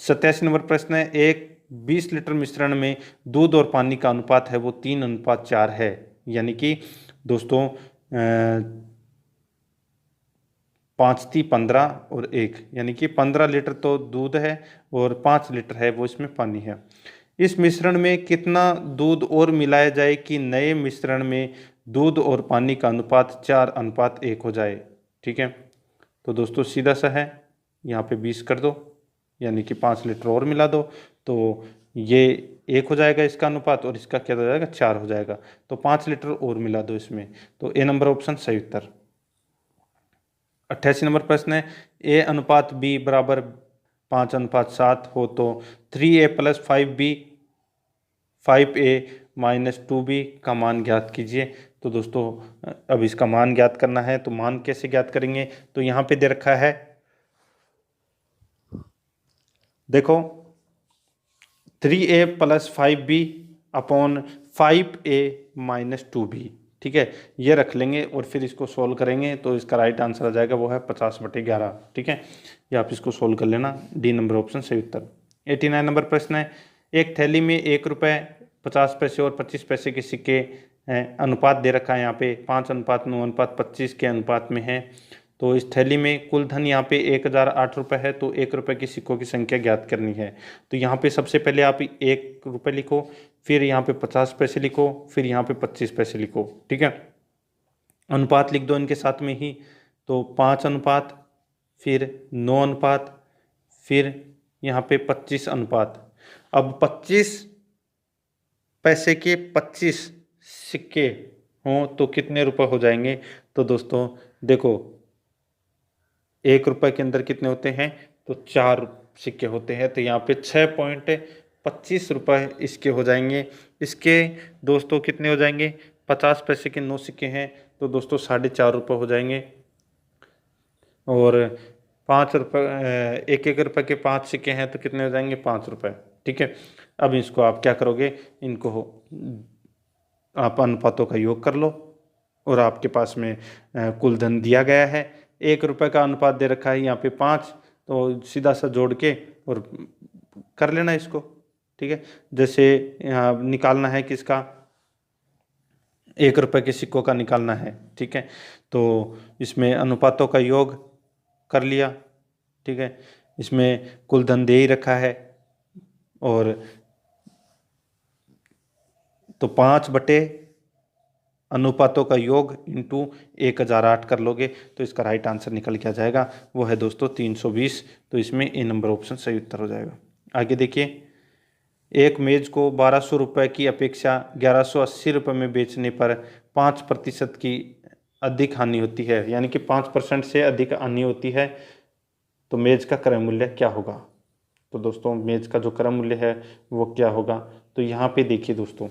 87 नंबर प्रश्न है, एक 20 लीटर मिश्रण में दूध और पानी का अनुपात है वो 3:4 है। यानी कि दोस्तों 5:15 और 1, यानी कि 15 लीटर तो दूध है और 5 लीटर है वो इसमें पानी है। इस मिश्रण में कितना दूध और मिलाया जाए कि नए मिश्रण में दूध और पानी का अनुपात 4:1 हो जाए। ठीक है, तो दोस्तों सीधा सा है, यहाँ पे 20 कर दो, यानी कि 5 लीटर और मिला दो, तो ये 1 हो जाएगा इसका अनुपात, और इसका क्या हो जाएगा, 4 हो जाएगा, तो 5 लीटर और मिला दो इसमें, तो ए नंबर ऑप्शन सही उत्तर। 88 नंबर प्रश्न है, ए अनुपात बी बराबर 5:7 हो तो 3a + 5b 5a - 2b का मान ज्ञात कीजिए। तो दोस्तों अब इसका मान ज्ञात करना है, तो मान कैसे ज्ञात करेंगे, तो यहाँ पे दे रखा है, देखो 3a + 5b upon 5a - 2b, ठीक है, ये रख लेंगे और फिर इसको सोल्व करेंगे, तो इसका राइट आंसर आ जाएगा वो है 50/11। ठीक है, ये आप इसको सोल्व कर लेना, डी नंबर ऑप्शन सही उत्तर। 89 नंबर प्रश्न है, एक थैली में 1 रुपये 50 पैसे और 25 पैसे के सिक्के हैं, अनुपात दे रखा है यहाँ पे 5:9:25 के अनुपात में है। तो इस थैली में कुल धन यहाँ पे 1008 रुपये है, तो 1 रुपये के सिक्कों की संख्या ज्ञात करनी है। तो यहाँ पे सबसे पहले आप 1 रुपये लिखो, फिर यहाँ पे 50 पैसे लिखो, फिर यहाँ पे 25 पैसे लिखो। ठीक है, अनुपात लिख दो इनके साथ में ही, तो 5 अनुपात, फिर 9 अनुपात, फिर यहाँ पे 25 अनुपात। अब 25 पैसे के 25 सिक्के हों तो कितने रुपए हो जाएंगे, तो दोस्तों देखो 1 रुपये के अंदर कितने होते हैं, तो 4 सिक्के होते हैं, तो यहाँ पे 6.25 रुपये इसके हो जाएंगे। इसके दोस्तों कितने हो जाएंगे, 50 पैसे के 9 सिक्के हैं, तो दोस्तों 4.5 रुपये हो जाएंगे, और 5 रुपये 1 रुपये के 5 सिक्के हैं तो कितने हो जाएंगे, 5 रुपये। ठीक है, अब इसको आप क्या करोगे, इनको आप अनुपातों का योग कर लो, और आपके पास में कुल धन दिया गया है, 1 रुपये का अनुपात दे रखा है यहाँ पे 5, तो सीधा सा जोड़ के और कर लेना इसको। ठीक है, जैसे यहाँ निकालना है किसका, 1 रुपये के सिक्कों का निकालना है। ठीक है, तो इसमें अनुपातों का योग कर लिया। ठीक है, इसमें कुल धन दे ही रखा है, और तो 5 बटे अनुपातों का योग इंटू 1008 कर लोगे, तो इसका राइट आंसर निकल के आ जाएगा, वो है दोस्तों 320। तो इसमें ए नंबर ऑप्शन सही उत्तर हो जाएगा। आगे देखिए, एक मेज को 1200 रुपये की अपेक्षा 1180 रुपये में बेचने पर 5% की अधिक हानि होती है, यानी कि 5% से अधिक हानि होती है, तो मेज का क्रय मूल्य क्या होगा। तो दोस्तों मेज का जो क्रय मूल्य है वो क्या होगा, तो यहाँ पे देखिए दोस्तों,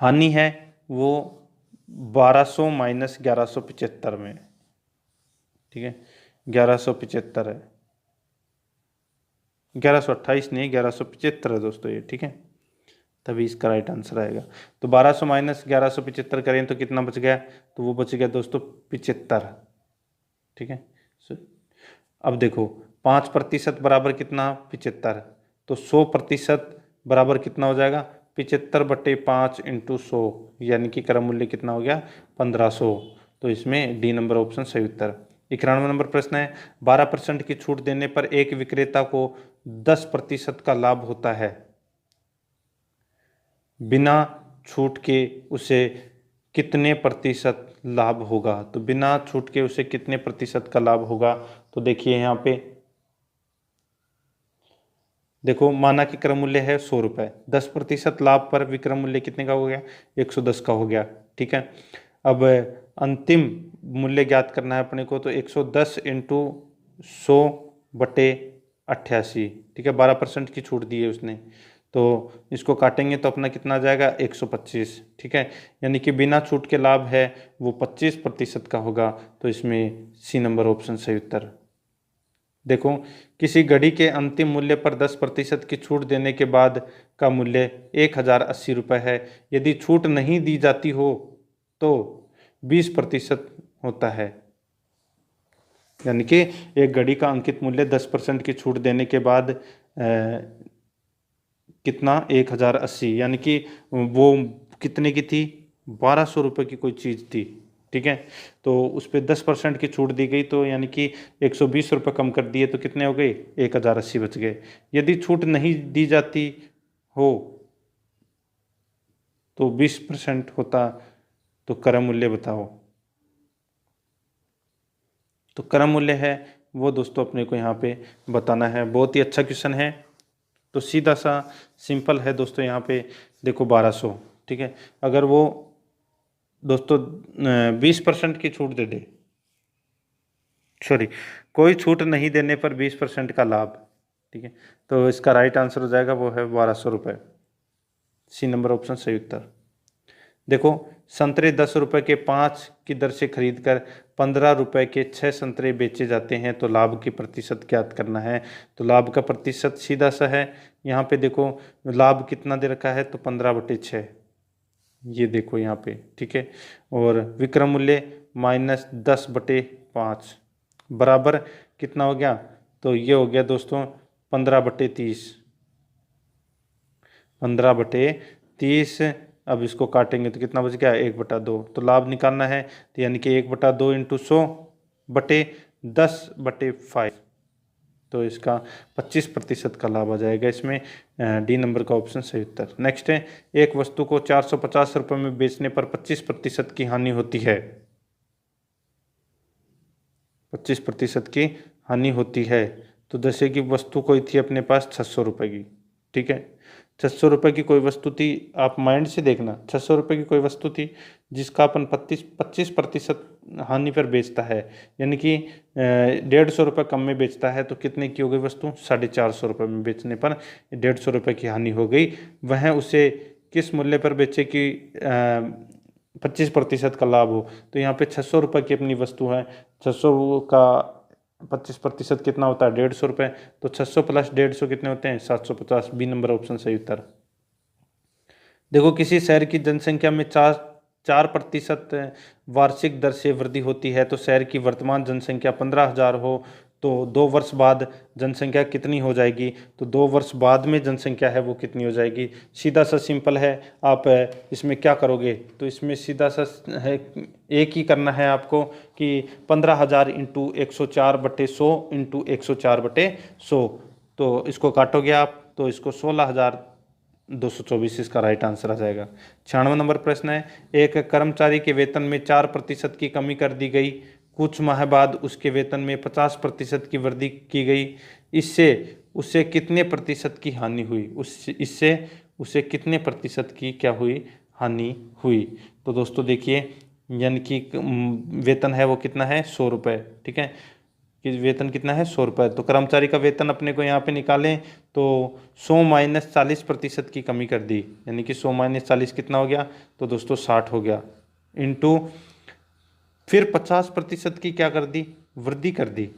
हानि है वो 1200 - 1175 में। ठीक है, 1175 है, 1128 नहीं, 1175 है दोस्तों ये। ठीक है, तभी इसका राइट आंसर आएगा। तो 1200 - 1175 करें तो कितना बच गया, तो वो बच गया दोस्तों 75। ठीक है, अब देखो 5% बराबर कितना, 75, तो 100% बराबर कितना हो जाएगा, 75/5 × 100, यानी कि क्रम मूल्य कितना हो गया, 1500। तो इसमें डी नंबर ऑप्शन सही उत्तर। 91 नंबर प्रश्न है, 12% की छूट देने पर एक विक्रेता को 10% का लाभ होता है, बिना छूट के उसे कितने प्रतिशत लाभ होगा। तो बिना छूट के उसे कितने प्रतिशत का लाभ होगा, तो देखिए यहाँ पे देखो, माना कि क्रम मूल्य है 100 रुपये, 10% लाभ पर विक्रम मूल्य कितने का हो गया, 110 का हो गया। ठीक है, अब अंतिम मूल्य ज्ञात करना है अपने को, तो 110 × 100 बटे 88, ठीक है, 12% की छूट दी है उसने। तो इसको काटेंगे तो अपना कितना आ जाएगा, 125, ठीक है। यानी कि बिना छूट के लाभ है वो 25% का होगा। तो इसमें सी नंबर ऑप्शन सही उत्तर। देखो, किसी घड़ी के अंतिम मूल्य पर 10% की छूट देने के बाद का मूल्य 1080 रुपये है। यदि छूट नहीं दी जाती हो तो 20% होता है। यानी कि एक घड़ी का अंकित मूल्य 10% की छूट देने के बाद कितना, 1080, यानी कि वो कितने की थी, 1200 रुपये की कोई चीज़ थी, ठीक है। तो उस पर 10% की छूट दी गई, तो यानी कि 120 रुपये कम कर दिए, तो कितने हो गए, 1080 बच गए। यदि छूट नहीं दी जाती हो तो 20% होता। तो क्रय मूल्य बताओ। तो क्रय मूल्य है वो दोस्तों अपने को यहाँ पे बताना है। बहुत ही अच्छा क्वेश्चन है। तो सीधा सा सिंपल है दोस्तों, यहाँ पे देखो 1200, ठीक है। अगर वो दोस्तों 20% की छूट दे दे, सॉरी, कोई छूट नहीं देने पर 20% का लाभ, ठीक है। तो इसका राइट आंसर हो जाएगा वो है 1200 रुपये। सी नंबर ऑप्शन सही उत्तर। देखो, संतरे 10 रुपये के 5 की दर से खरीद कर 15 रुपये के 6 संतरे बेचे जाते हैं, तो लाभ की प्रतिशत ज्ञात करना है। तो लाभ का प्रतिशत सीधा सा है, यहाँ पे देखो लाभ कितना दे रखा है, तो 15/6, ये देखो यहाँ पे, ठीक है। और विक्रय मूल्य -10/5 बराबर कितना हो गया, तो ये हो गया दोस्तों 15/30, 15/30। अब इसको काटेंगे तो कितना बच गया, 1/2। तो लाभ निकालना है, तो यानी कि 1/2 इंटू 100/10/5। तो इसका 25% का लाभ आ जाएगा इसमें। डी नंबर का ऑप्शन सही उत्तर। नेक्स्ट है, एक वस्तु को 450 रुपये में बेचने पर 25% की हानि होती है। 25% की हानि होती है। तो जैसे कि वस्तु कोई थी अपने पास 600 रुपये की, ठीक है। 600 रुपये की कोई वस्तु थी, आप माइंड से देखना, 600 रुपये की कोई वस्तु थी जिसका अपन 25% हानि पर बेचता है, यानी कि 150 रुपये कम में बेचता है, तो कितने की हो गई वस्तु, 450 रुपये में बेचने पर 150 रुपये की हानि हो गई। वह उसे किस मूल्य पर बेचे कि 25% का लाभ हो। तो यहाँ पे 600 रुपये की अपनी वस्तु है, 600 का 25% कितना होता है, 150 रुपये। तो 600 प्लस 150 कितने होते हैं, 750। बी नंबर ऑप्शन सही उत्तर। देखो, किसी शहर की जनसंख्या में 4% वार्षिक दर से वृद्धि होती है, तो शहर की वर्तमान जनसंख्या 15,000 हो तो 2 वर्ष बाद जनसंख्या कितनी हो जाएगी। तो 2 वर्ष बाद में जनसंख्या है वो कितनी हो जाएगी। सीधा सा सिंपल है। आप इसमें क्या करोगे, तो इसमें सीधा सा है, एक ही करना है आपको कि 15,000 इंटू 104/100 इंटू 104/100। तो इसको काटोगे आप, तो इसको 16,224 इसका राइट आंसर आ जाएगा। 96 नंबर प्रश्न है, एक कर्मचारी के वेतन में 4% की कमी कर दी गई, कुछ माह बाद उसके वेतन में 50% की वृद्धि की गई, इससे उसे कितने प्रतिशत की हानि हुई, इससे उसे कितने प्रतिशत की क्या हुई, हानि हुई। तो दोस्तों देखिए, यानी कि वेतन है वो कितना है, 100 रुपये, ठीक है। कि वेतन कितना है, 100 रुपये। तो कर्मचारी का वेतन अपने को यहाँ पे निकालें तो 100 माइनस 40% की कमी कर दी, यानी कि 100 माइनस 40 कितना हो गया, तो दोस्तों 60 हो गया। इंटू फिर 50% की क्या कर दी, वृद्धि कर दी।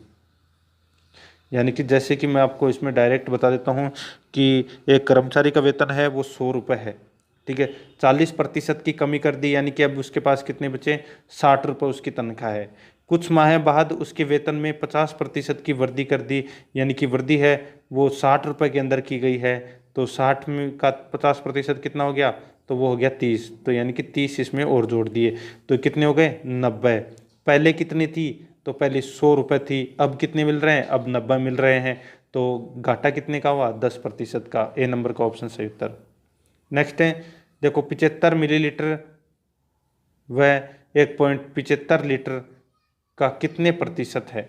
यानी कि जैसे कि मैं आपको इसमें डायरेक्ट बता देता हूँ कि एक कर्मचारी का वेतन है वो 100 रुपये है, ठीक है। 40% की कमी कर दी, यानी कि अब उसके पास कितने बचे, 60 रुपये उसकी तनख्वाह है। कुछ माह बाद उसके वेतन में 50% की वृद्धि कर दी, यानी कि वृद्धि है वो 60 रुपये के अंदर की गई है। तो 60 में का 50% कितना हो गया, तो वो हो गया 30। तो यानी कि 30 इसमें और जोड़ दिए, तो कितने हो गए, 90। पहले कितनी थी, तो पहले 100 रुपये थी, अब कितने मिल रहे हैं, अब 90 मिल रहे हैं। तो घाटा कितने का हुआ, 10% का। ए नंबर का ऑप्शन सही उत्तर। नेक्स्ट है, देखो 75 मिलीलीटर व 1.75 लीटर का कितने प्रतिशत है,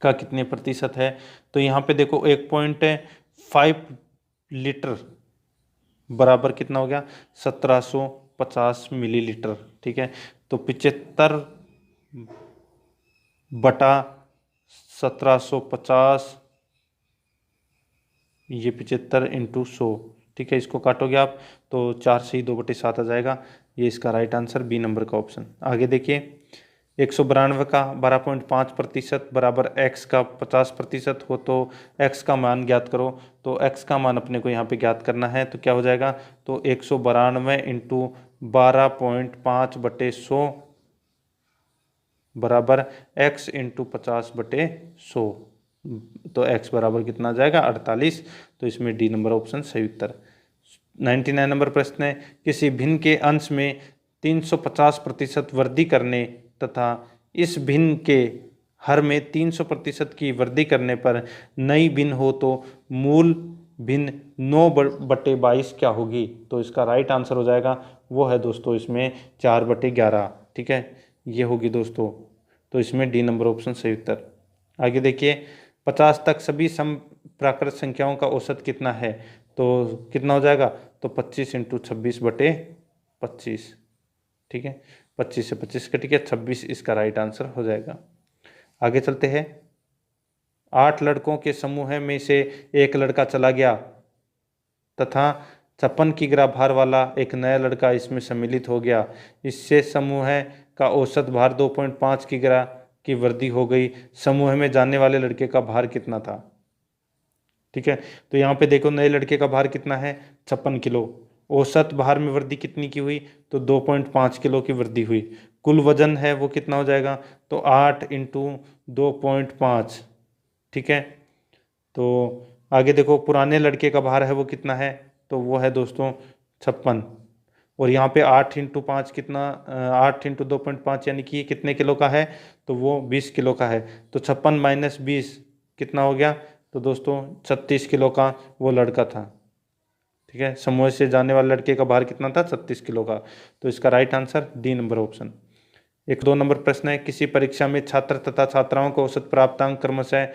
का कितने प्रतिशत है। तो यहाँ पे देखो 1.5 लीटर बराबर कितना हो गया, 1750 मिलीलीटर, ठीक है। तो 75/1750 ये 75 इंटू 100, ठीक है। इसको काटोगे आप तो 4 से ही 2/7 आ जाएगा। ये इसका राइट आंसर बी नंबर का ऑप्शन। आगे देखिए, 192 का 12.5% बराबर x का 50% हो तो x का मान ज्ञात करो। तो x का मान अपने को यहाँ पे ज्ञात करना है, तो क्या हो जाएगा, तो 192 इंटू 12.5/100 बराबर x इंटू 50/100। तो x बराबर कितना आ जाएगा, 48। तो इसमें डी नंबर ऑप्शन सही उत्तर। 99 नंबर प्रश्न है, किसी भिन्न के अंश में 350% वृद्धि करने तथा इस भिन्न के हर में 300% की वृद्धि करने पर नई भिन्न हो तो मूल भिन्न 9/22 क्या होगी। तो इसका राइट आंसर हो जाएगा, वो है दोस्तों इसमें 4/11, ठीक है, ये होगी दोस्तों। तो इसमें डी नंबर ऑप्शन सही उत्तर। आगे देखिए, 50 तक सभी सम प्राकृत संख्याओं का औसत कितना है। तो कितना हो जाएगा, तो 25 इंटू 26/25, ठीक है। 25 से 25 कट गया, 26 इसका राइट आंसर हो जाएगा। आगे चलते हैं, 8 लड़कों के समूह में से एक लड़का चला गया तथा 56 किग्रा भार वाला एक नया लड़का इसमें सम्मिलित हो गया। इससे समूह का औसत भार 2.5 किग्रा की वृद्धि हो गई। समूह में जाने वाले लड़के का भार कितना था, ठीक है। तो यहाँ पे देखो, नए लड़के का भार कितना है, 56 किलो। औसत भार में वृद्धि कितनी की हुई, तो 2.5 किलो की वृद्धि हुई। कुल वजन है वो कितना हो जाएगा, तो 8 इंटू 2.5, ठीक है। तो आगे देखो, पुराने लड़के का भार है वो कितना है, तो वो है दोस्तों 56। और यहाँ पे 8 इंटू 5 कितना, 8 इंटू 2.5 यानी कि कितने किलो का है, तो वो 20 किलो का है। तो 56 माइनस 20 कितना हो गया, तो दोस्तों 36 किलो का वो लड़का था, ठीक है। समूह से जाने वाले लड़के का भार कितना था, 36 किलो का। तो इसका right answer D number option. एक 2 नंबर प्रश्न है, किसी परीक्षा में छात्र तथा छात्राओं का औसत प्राप्तांक क्रमशः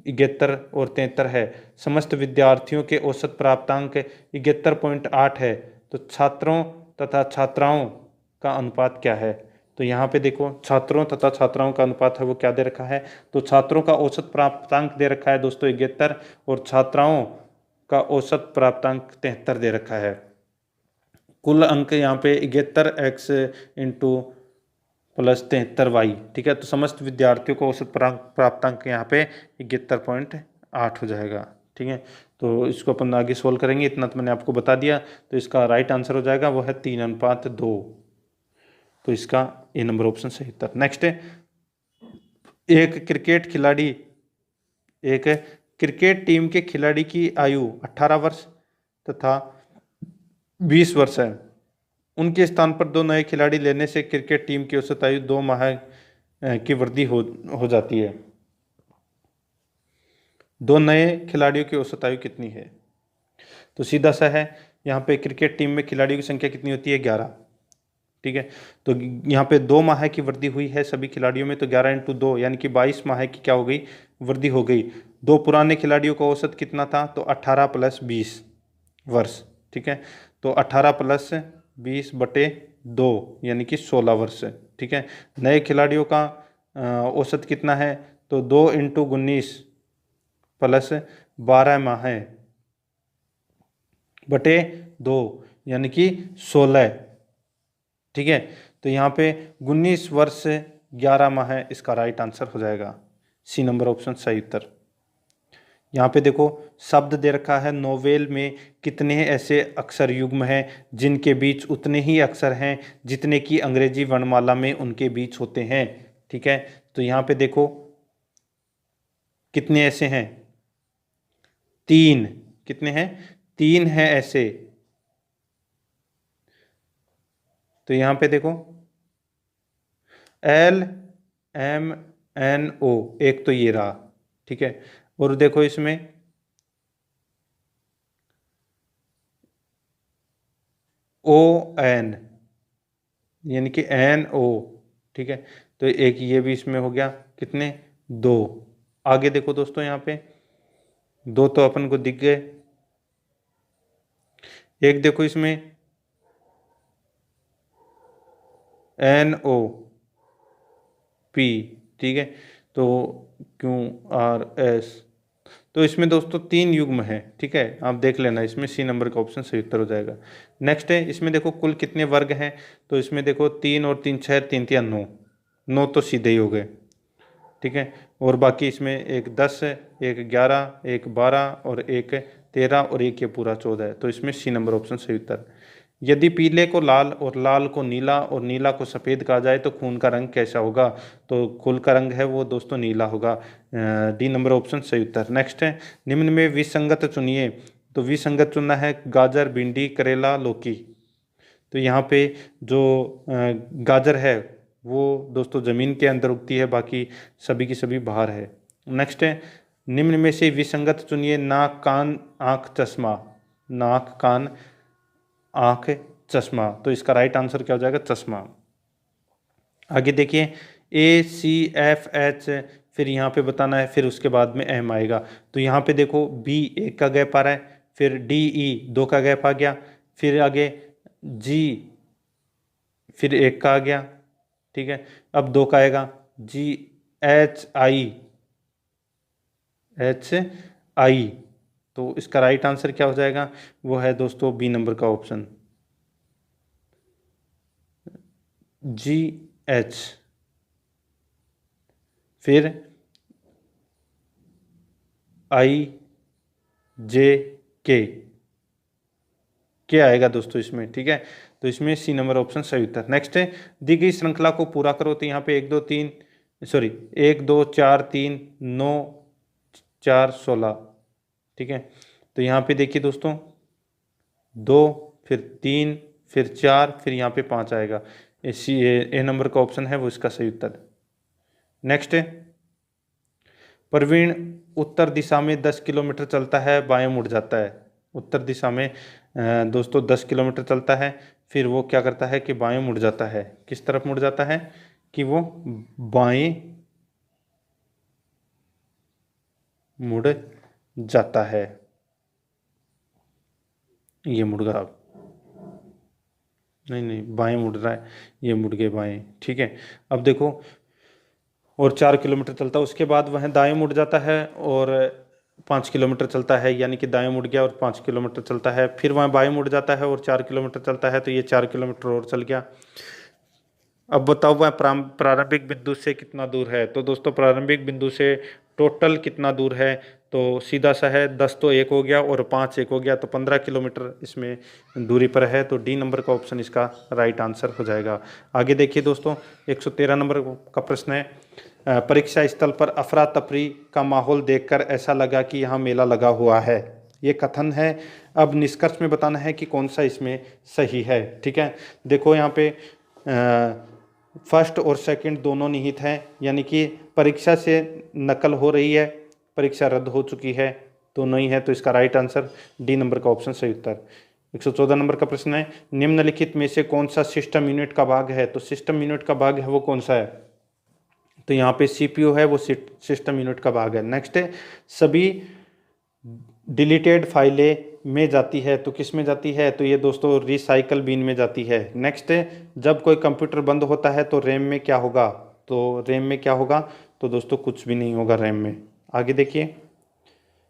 71 और 73 है। समस्त विद्यार्थियों के औसत प्राप्तांक 71.8 है, तो छात्रों तथा छात्राओं का अनुपात क्या है। तो यहाँ पे देखो, छात्रों तथा छात्राओं का अनुपात है वो क्या दे रखा है, तो छात्रों का औसत प्राप्तांक दे रखा है दोस्तों 71 और छात्राओं का औसत प्राप्तांक 73 दे रखा है। कुल अंक यहाँ पे 71x इंटू +73y, ठीक है। तो समस्त विद्यार्थियों को औसत प्राप्तांक यहाँ पे 71.8 हो जाएगा, ठीक है। तो इसको अपन आगे सोल्व करेंगे, इतना तो मैंने आपको बता दिया। तो इसका राइट आंसर हो जाएगा वो है 3:2। तो इसका ए नंबर ऑप्शन सही उत्तर। नेक्स्ट है, एक क्रिकेट टीम के खिलाड़ी की आयु 18 वर्ष तथा 20 वर्ष है। उनके स्थान पर 2 नए खिलाड़ी लेने से क्रिकेट टीम की औसत आयु 2 माह की वृद्धि हो जाती है। 2 नए खिलाड़ियों की औसत आयु कितनी है, तो सीधा सा है, यहाँ पे क्रिकेट टीम में खिलाड़ियों की संख्या कितनी होती है, 11, ठीक है। तो यहाँ पे 2 माह की वृद्धि हुई है सभी खिलाड़ियों में, तो 11 इंटू 2 यानी कि 22 माह की क्या हो गई, वृद्धि हो गई। 2 पुराने खिलाड़ियों का औसत कितना था, तो 18 + 20 वर्ष, ठीक है। तो 18 + 20/2 यानी कि 16 वर्ष, ठीक है। नए खिलाड़ियों का औसत कितना है, तो 2 इंटू 19 + 12 माह बटे 2 यानी कि 16, ठीक है। तो यहाँ पे 19 वर्ष 11 माह इसका राइट आंसर हो जाएगा, सी नंबर ऑप्शन सही उत्तर। यहाँ पे देखो, शब्द दे रखा है, नोवेल में कितने ऐसे अक्षर युग्म हैं जिनके बीच उतने ही अक्षर हैं जितने कि अंग्रेजी वर्णमाला में उनके बीच होते हैं, ठीक है। तो यहाँ पे देखो कितने ऐसे हैं, 3, कितने हैं, 3 हैं ऐसे। तो यहाँ पे देखो LMNO, एक तो ये रहा, ठीक है। और देखो इसमें ON यानी कि NO, ठीक है। तो एक ये भी इसमें हो गया, कितने, 2। आगे देखो दोस्तों, यहाँ पे 2 तो अपन को दिख गए। एक देखो इसमें NOP, ठीक है। तो QRS तो इसमें दोस्तों 3 युग्म है, ठीक है, आप देख लेना, इसमें सी नंबर का ऑप्शन सही उत्तर हो जाएगा। नेक्स्ट है, इसमें देखो कुल कितने वर्ग हैं, तो इसमें देखो 3 और 3 6, 3 3 9, 9 तो सीधे ही हो गए, ठीक है। और बाकी इसमें एक 10 है, एक 11, एक 12 और एक 13 और एक ये पूरा 14 है, तो इसमें सी नंबर ऑप्शन सही उत्तर है। यदि पीले को लाल और लाल को नीला और नीला को सफ़ेद कहा जाए तो खून का रंग कैसा होगा, तो खून का रंग है वो दोस्तों नीला होगा। डी नंबर ऑप्शन सही उत्तर। नेक्स्ट है, निम्न में विसंगत चुनिए, तो विसंगत चुनना है गाजर, भिंडी, करेला, लौकी। तो यहाँ पे जो गाजर है वो दोस्तों ज़मीन के अंदर उगती है, बाकी सभी की सभी बाहर है। नेक्स्ट है, निम्न में से विसंगत चुनिए, नाक, कान, आँख, चश्मा। नाक, कान, आँख, चश्मा, तो इसका राइट आंसर क्या हो जाएगा, चश्मा। आगे देखिए, ACFH, फिर यहाँ पे बताना है, फिर उसके बाद में M आएगा। तो यहाँ पे देखो B 1 का गैप आ रहा है, फिर DE 2 का गैप आ गया, फिर आगे G फिर 1 का आ गया, ठीक है। अब 2 का आएगा HI, तो इसका राइट आंसर क्या हो जाएगा, वो है दोस्तों बी नंबर का ऑप्शन GH। फिर IJK क्या आएगा दोस्तों इसमें, ठीक है। तो इसमें सी नंबर ऑप्शन सही उत्तर। नेक्स्ट है, दी गई श्रृंखला को पूरा करो, तो यहाँ पे 1 2 3 सॉरी 1 2 4 3 9 4 16, ठीक है। तो यहाँ पे देखिए दोस्तों 2 फिर 3 फिर 4 फिर यहाँ पे 5 आएगा, ए नंबर का ऑप्शन है वो इसका सही उत्तर। नेक्स्ट है, प्रवीण उत्तर दिशा में 10 किलोमीटर चलता है, बाएं मुड़ जाता है। उत्तर दिशा में दोस्तों 10 किलोमीटर चलता है, फिर वो क्या करता है कि बाएं मुड़ जाता है। किस तरफ मुड़ जाता है कि वो बाएं मुड़ जाता है, ये मुड़ गया, नहीं बाएं मुड़ रहा है, ये मुड़ गए बाएं, ठीक है। अब देखो, और 4 किलोमीटर चलता है, उसके बाद वह दाएं मुड़ जाता है और 5 किलोमीटर चलता है, यानी कि दाएं मुड़ गया और 5 किलोमीटर चलता है, फिर वह बाएं मुड़ जाता है और 4 किलोमीटर चलता है, तो ये 4 किलोमीटर और चल गया। अब बताओ वह प्रारंभिक बिंदु से कितना दूर है, तो दोस्तों प्रारंभिक बिंदु से टोटल कितना दूर है, तो सीधा सा है, 10 तो 1 हो गया और 5 1 हो गया, तो 15 किलोमीटर इसमें दूरी पर है, तो डी नंबर का ऑप्शन इसका राइट आंसर हो जाएगा। आगे देखिए दोस्तों, 113 नंबर का प्रश्न है, परीक्षा स्थल पर अफरा तफरी का माहौल देखकर ऐसा लगा कि यहाँ मेला लगा हुआ है, ये कथन है। अब निष्कर्ष में बताना है कि कौन सा इसमें सही है, ठीक है। देखो यहाँ पे फर्स्ट और सेकंड दोनों निहित हैं, यानी कि परीक्षा से नकल हो रही है, परीक्षा रद्द हो चुकी है, दोनों ही है, तो इसका राइट आंसर डी नंबर का ऑप्शन सही उत्तर। 114 नंबर का प्रश्न है, निम्नलिखित में से कौन सा सिस्टम यूनिट का भाग है, तो सिस्टम यूनिट का भाग है वो कौन सा है, तो यहाँ पे CPU है वो सिस्टम यूनिट का भाग है। नेक्स्ट है, सभी डिलीटेड फाइलें में जाती है, तो किस में जाती है, तो ये दोस्तों रिसाइकल बिन में जाती है। नेक्स्ट है, जब कोई कंप्यूटर बंद होता है तो रैम में क्या होगा, तो रैम में क्या होगा, तो दोस्तों कुछ भी नहीं होगा रैम में। आगे देखिए,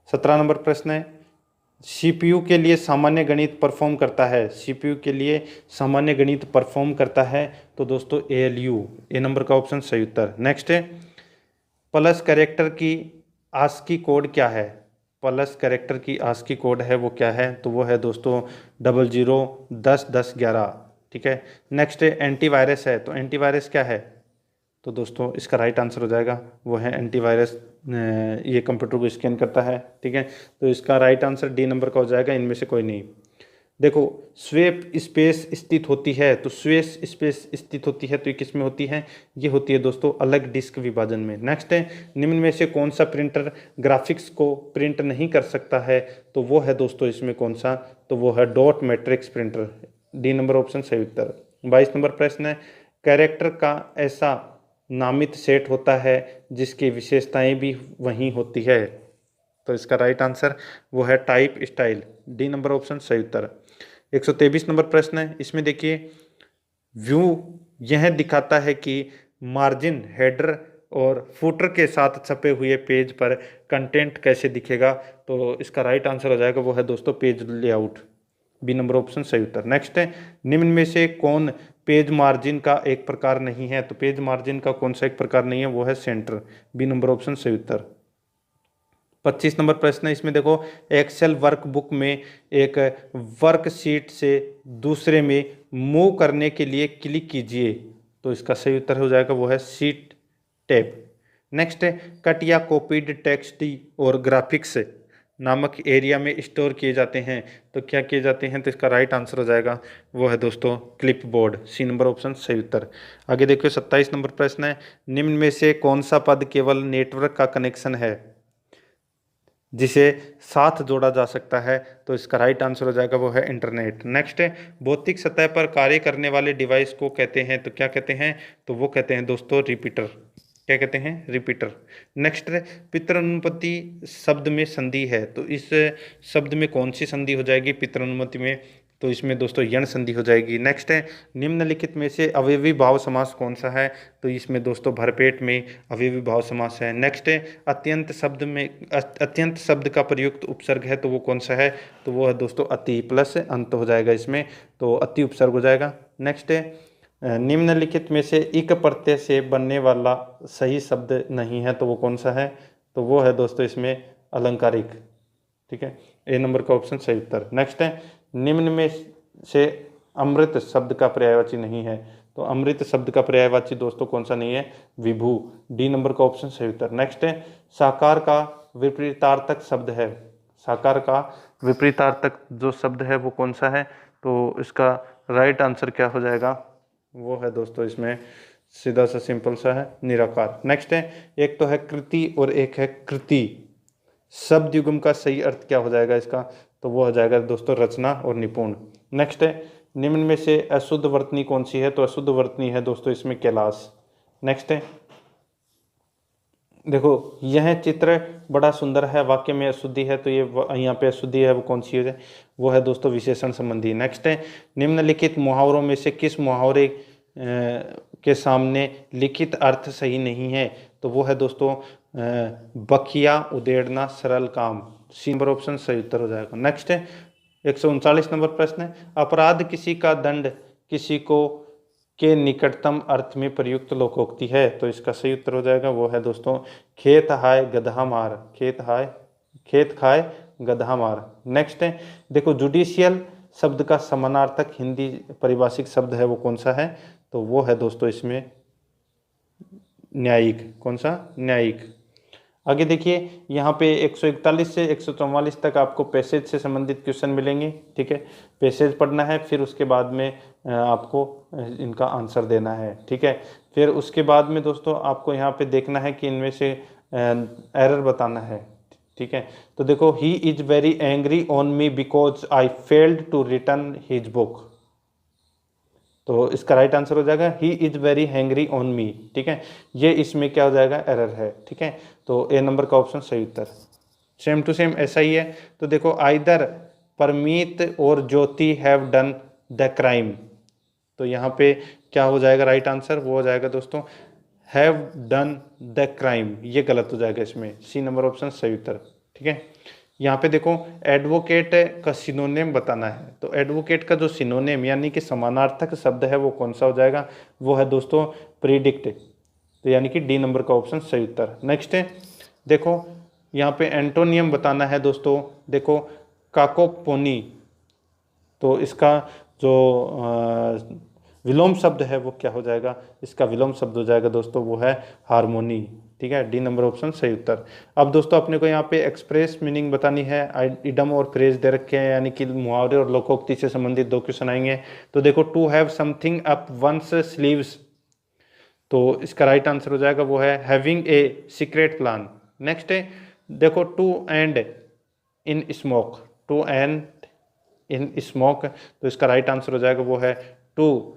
17 नंबर प्रश्न है, CPU के लिए सामान्य गणित परफॉर्म करता है, CPU के लिए सामान्य गणित परफॉर्म करता है, तो दोस्तों ALU, ए नंबर का ऑप्शन सही उत्तर। नेक्स्ट है, प्लस कैरेक्टर की ASCII कोड क्या है, प्लस कैरेक्टर की ASCII कोड है वो क्या है, तो वो है दोस्तों 00 10 10 11, ठीक है। नेक्स्ट है, एंटीवायरस है, तो एंटीवायरस क्या है, तो दोस्तों इसका राइट आंसर हो जाएगा वो है एंटीवायरस, ये कंप्यूटर को स्कैन करता है, ठीक है। तो इसका राइट आंसर डी नंबर का हो जाएगा, इनमें से कोई नहीं। देखो, स्वेप स्पेस स्थित होती है, तो स्वेप स्पेस स्थित होती है तो ये किस में होती है, ये होती है दोस्तों अलग डिस्क विभाजन में। नेक्स्ट है, निम्न में से कौन सा प्रिंटर ग्राफिक्स को प्रिंट नहीं कर सकता है, तो वो है दोस्तों इसमें कौन सा, तो वो है dot matrix printer, D number option सही उत्तर। 22 नंबर प्रश्न है, कैरेक्टर का ऐसा नामित सेट होता है जिसकी विशेषताएं भी वही होती है, तो इसका राइट आंसर वो है type style, D number option सही उत्तर। 123 नंबर प्रश्न है, इसमें देखिए व्यू यह दिखाता है कि मार्जिन हेडर और फुटर के साथ छपे हुए पेज पर कंटेंट कैसे दिखेगा? तो इसका राइट आंसर हो जाएगा वो है दोस्तों page layout. B number option सही उत्तर। नेक्स्ट है, निम्न में से कौन पेज मार्जिन का एक प्रकार नहीं है? तो पेज मार्जिन का कौन सा एक प्रकार नहीं है? वो है सेंटर। बी नंबर ऑप्शन सही उत्तर। 25 नंबर प्रश्न है, इसमें देखो, एक्सेल वर्कबुक में एक वर्कशीट से दूसरे में मूव करने के लिए क्लिक कीजिए। तो इसका सही उत्तर हो जाएगा वो है शीट टैब। नेक्स्ट है, कट या कॉपीड टेक्स्ट और ग्राफिक्स नामक एरिया में स्टोर किए जाते हैं। तो क्या किए जाते हैं? तो इसका राइट आंसर हो जाएगा वो है दोस्तों clipboard. C number option सही उत्तर। आगे देखिए 27 नंबर प्रश्न है, निम्न में से कौन सा पद केवल नेटवर्क का कनेक्शन है जिसे साथ जोड़ा जा सकता है? तो इसका राइट आंसर हो जाएगा वो है इंटरनेट। नेक्स्ट है, भौतिक सतह पर कार्य करने वाले डिवाइस को कहते हैं। तो क्या कहते हैं? तो वो कहते हैं दोस्तों रिपीटर। क्या कहते हैं? रिपीटर। नेक्स्ट है, पितृनुपति शब्द में संधि है। तो इस शब्द में कौन सी संधि हो जाएगी पितृनुमति में? तो इसमें दोस्तों यण संधि हो जाएगी। नेक्स्ट है, निम्नलिखित में से अवयवी भाव समास कौन सा है? तो इसमें दोस्तों भरपेट में अवयवी भाव समास है। नेक्स्ट है, अत्यंत शब्द में अत्यंत शब्द का प्रयुक्त उपसर्ग है, तो वो कौन सा है? तो वो है दोस्तों अति प्लस अंत हो जाएगा इसमें, तो अति उपसर्ग हो जाएगा। नेक्स्ट है, निम्नलिखित में से इक प्रत्यय से बनने वाला सही शब्द नहीं है, तो वो कौन सा है? तो वो है दोस्तों इसमें अलंकारिक। ठीक है, ए नंबर का ऑप्शन सही उत्तर। नेक्स्ट है, निम्न में से अमृत शब्द का पर्यायवाची नहीं है। तो अमृत शब्द का पर्यायवाची दोस्तों कौन सा नहीं है? विभू। डी नंबर का ऑप्शन सही उत्तर। नेक्स्ट है, साकार का विपरीतार्थक शब्द है। साकार का विपरीतार्थक जो शब्द है वो कौन सा है? तो इसका राइट आंसर क्या हो जाएगा? वो है दोस्तों इसमें सीधा सा सिंपल सा है निराकार। नेक्स्ट है, एक तो है कृति और एक है कृति। शब्द युग्म का सही अर्थ क्या हो जाएगा इसका? तो वो हो जाएगा दोस्तों रचना और निपुण। नेक्स्ट है, निम्न में से अशुद्ध वर्तनी कौन सी है? तो अशुद्ध वर्तनी है दोस्तों इसमें कैलाश। नेक्स्ट है, देखो यह चित्र बड़ा सुंदर है, वाक्य में अशुद्धि है, तो ये यहाँ पे अशुद्धि है वो कौन सी है? वो है दोस्तों विशेषण संबंधी। नेक्स्ट है, निम्नलिखित मुहावरों में से किस मुहावरे के सामने लिखित अर्थ सही नहीं है? तो वो है दोस्तों बखिया उदेड़ना सरल काम। सी नंबर ऑप्शन सही उत्तर हो जाएगा। नेक्स्ट है 139 नंबर प्रश्न है, अपराध किसी का दंड किसी को के निकटतम अर्थ में प्रयुक्त लोकोक्ति है। तो इसका सही उत्तर हो जाएगा वो है दोस्तों खेत हाय गधा मार। खेत खाए गधा मार। नेक्स्ट है, देखो जुडिशियल शब्द का समानार्थक हिंदी परिभाषिक शब्द है वो कौन सा है? तो वो है दोस्तों इसमें न्यायिक। कौन सा? न्यायिक। आगे देखिए यहाँ पे 141 से 144 तक आपको पैसेज से संबंधित क्वेश्चन मिलेंगे। ठीक है, पैसेज पढ़ना है, फिर उसके बाद में आपको इनका आंसर देना है। ठीक है, फिर उसके बाद में दोस्तों आपको यहाँ पे देखना है कि इनमें से एरर बताना है। ठीक है, तो देखो, he is very angry on me because I failed to return his book. तो इसका राइट आंसर हो जाएगा he is very hungry on me. ठीक है, ये इसमें क्या हो जाएगा? एरर है। ठीक है, तो ए नंबर का ऑप्शन सही उत्तर। सेम टू सेम ऐसा ही है। तो देखो, आइदर परमीत और ज्योति हैव डन द क्राइम। तो यहाँ पे क्या हो जाएगा राइट आंसर? वो हो जाएगा दोस्तों हैव डन द क्राइम। ये गलत हो जाएगा इसमें, सी नंबर ऑप्शन सही उत्तर। ठीक है, यहाँ पे देखो एडवोकेट का सिनोनिम बताना है। तो एडवोकेट का जो सिनोनिम यानी कि समानार्थक शब्द है वो कौन सा हो जाएगा? वो है दोस्तों प्रीडिक्ट। तो यानी कि डी नंबर का ऑप्शन सही उत्तर। नेक्स्ट है, देखो यहाँ पे एंटोनियम बताना है दोस्तों। देखो काकोपोनी, तो इसका जो विलोम शब्द है वो क्या हो जाएगा? इसका विलोम शब्द हो जाएगा दोस्तों वो है हारमोनी। ठीक है, डी नंबर ऑप्शन सही उत्तर। अब दोस्तों अपने को यहाँ पे एक्सप्रेस मीनिंग बतानी है। इडम और फ्रेज दे रखे हैं, यानी कि मुहावरे और लोकोक्ति से संबंधित दो क्वेश्चन आएंगे। तो देखो, to have something up one's sleeves. तो इसका राइट आंसर हो जाएगा वो है having a secret plan. Next है, देखो to end in smoke. To end in smoke, तो इसका राइट आंसर हो जाएगा वो है to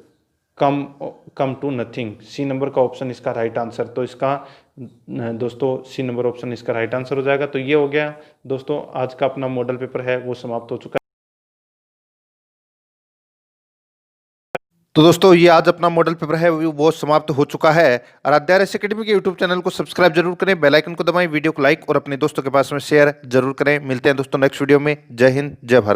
come to nothing. C number का ऑप्शन इसका राइट आंसर। तो इसका दोस्तों सी नंबर ऑप्शन इसका राइट आंसर हो जाएगा। तो ये हो गया दोस्तों आज का अपना मॉडल पेपर है वो समाप्त हो चुका है। तो दोस्तों ये आज अपना मॉडल पेपर है वो समाप्त हो चुका है। आराध्या आरएस एकेडमी के यूट्यूब चैनल को सब्सक्राइब जरूर करें, बेल आइकन को दबाएं, वीडियो को लाइक और अपने दोस्तों के पास में शेयर जरूर करें। मिलते हैं दोस्तों नेक्स्ट वीडियो में। जय हिंद, जय भारत।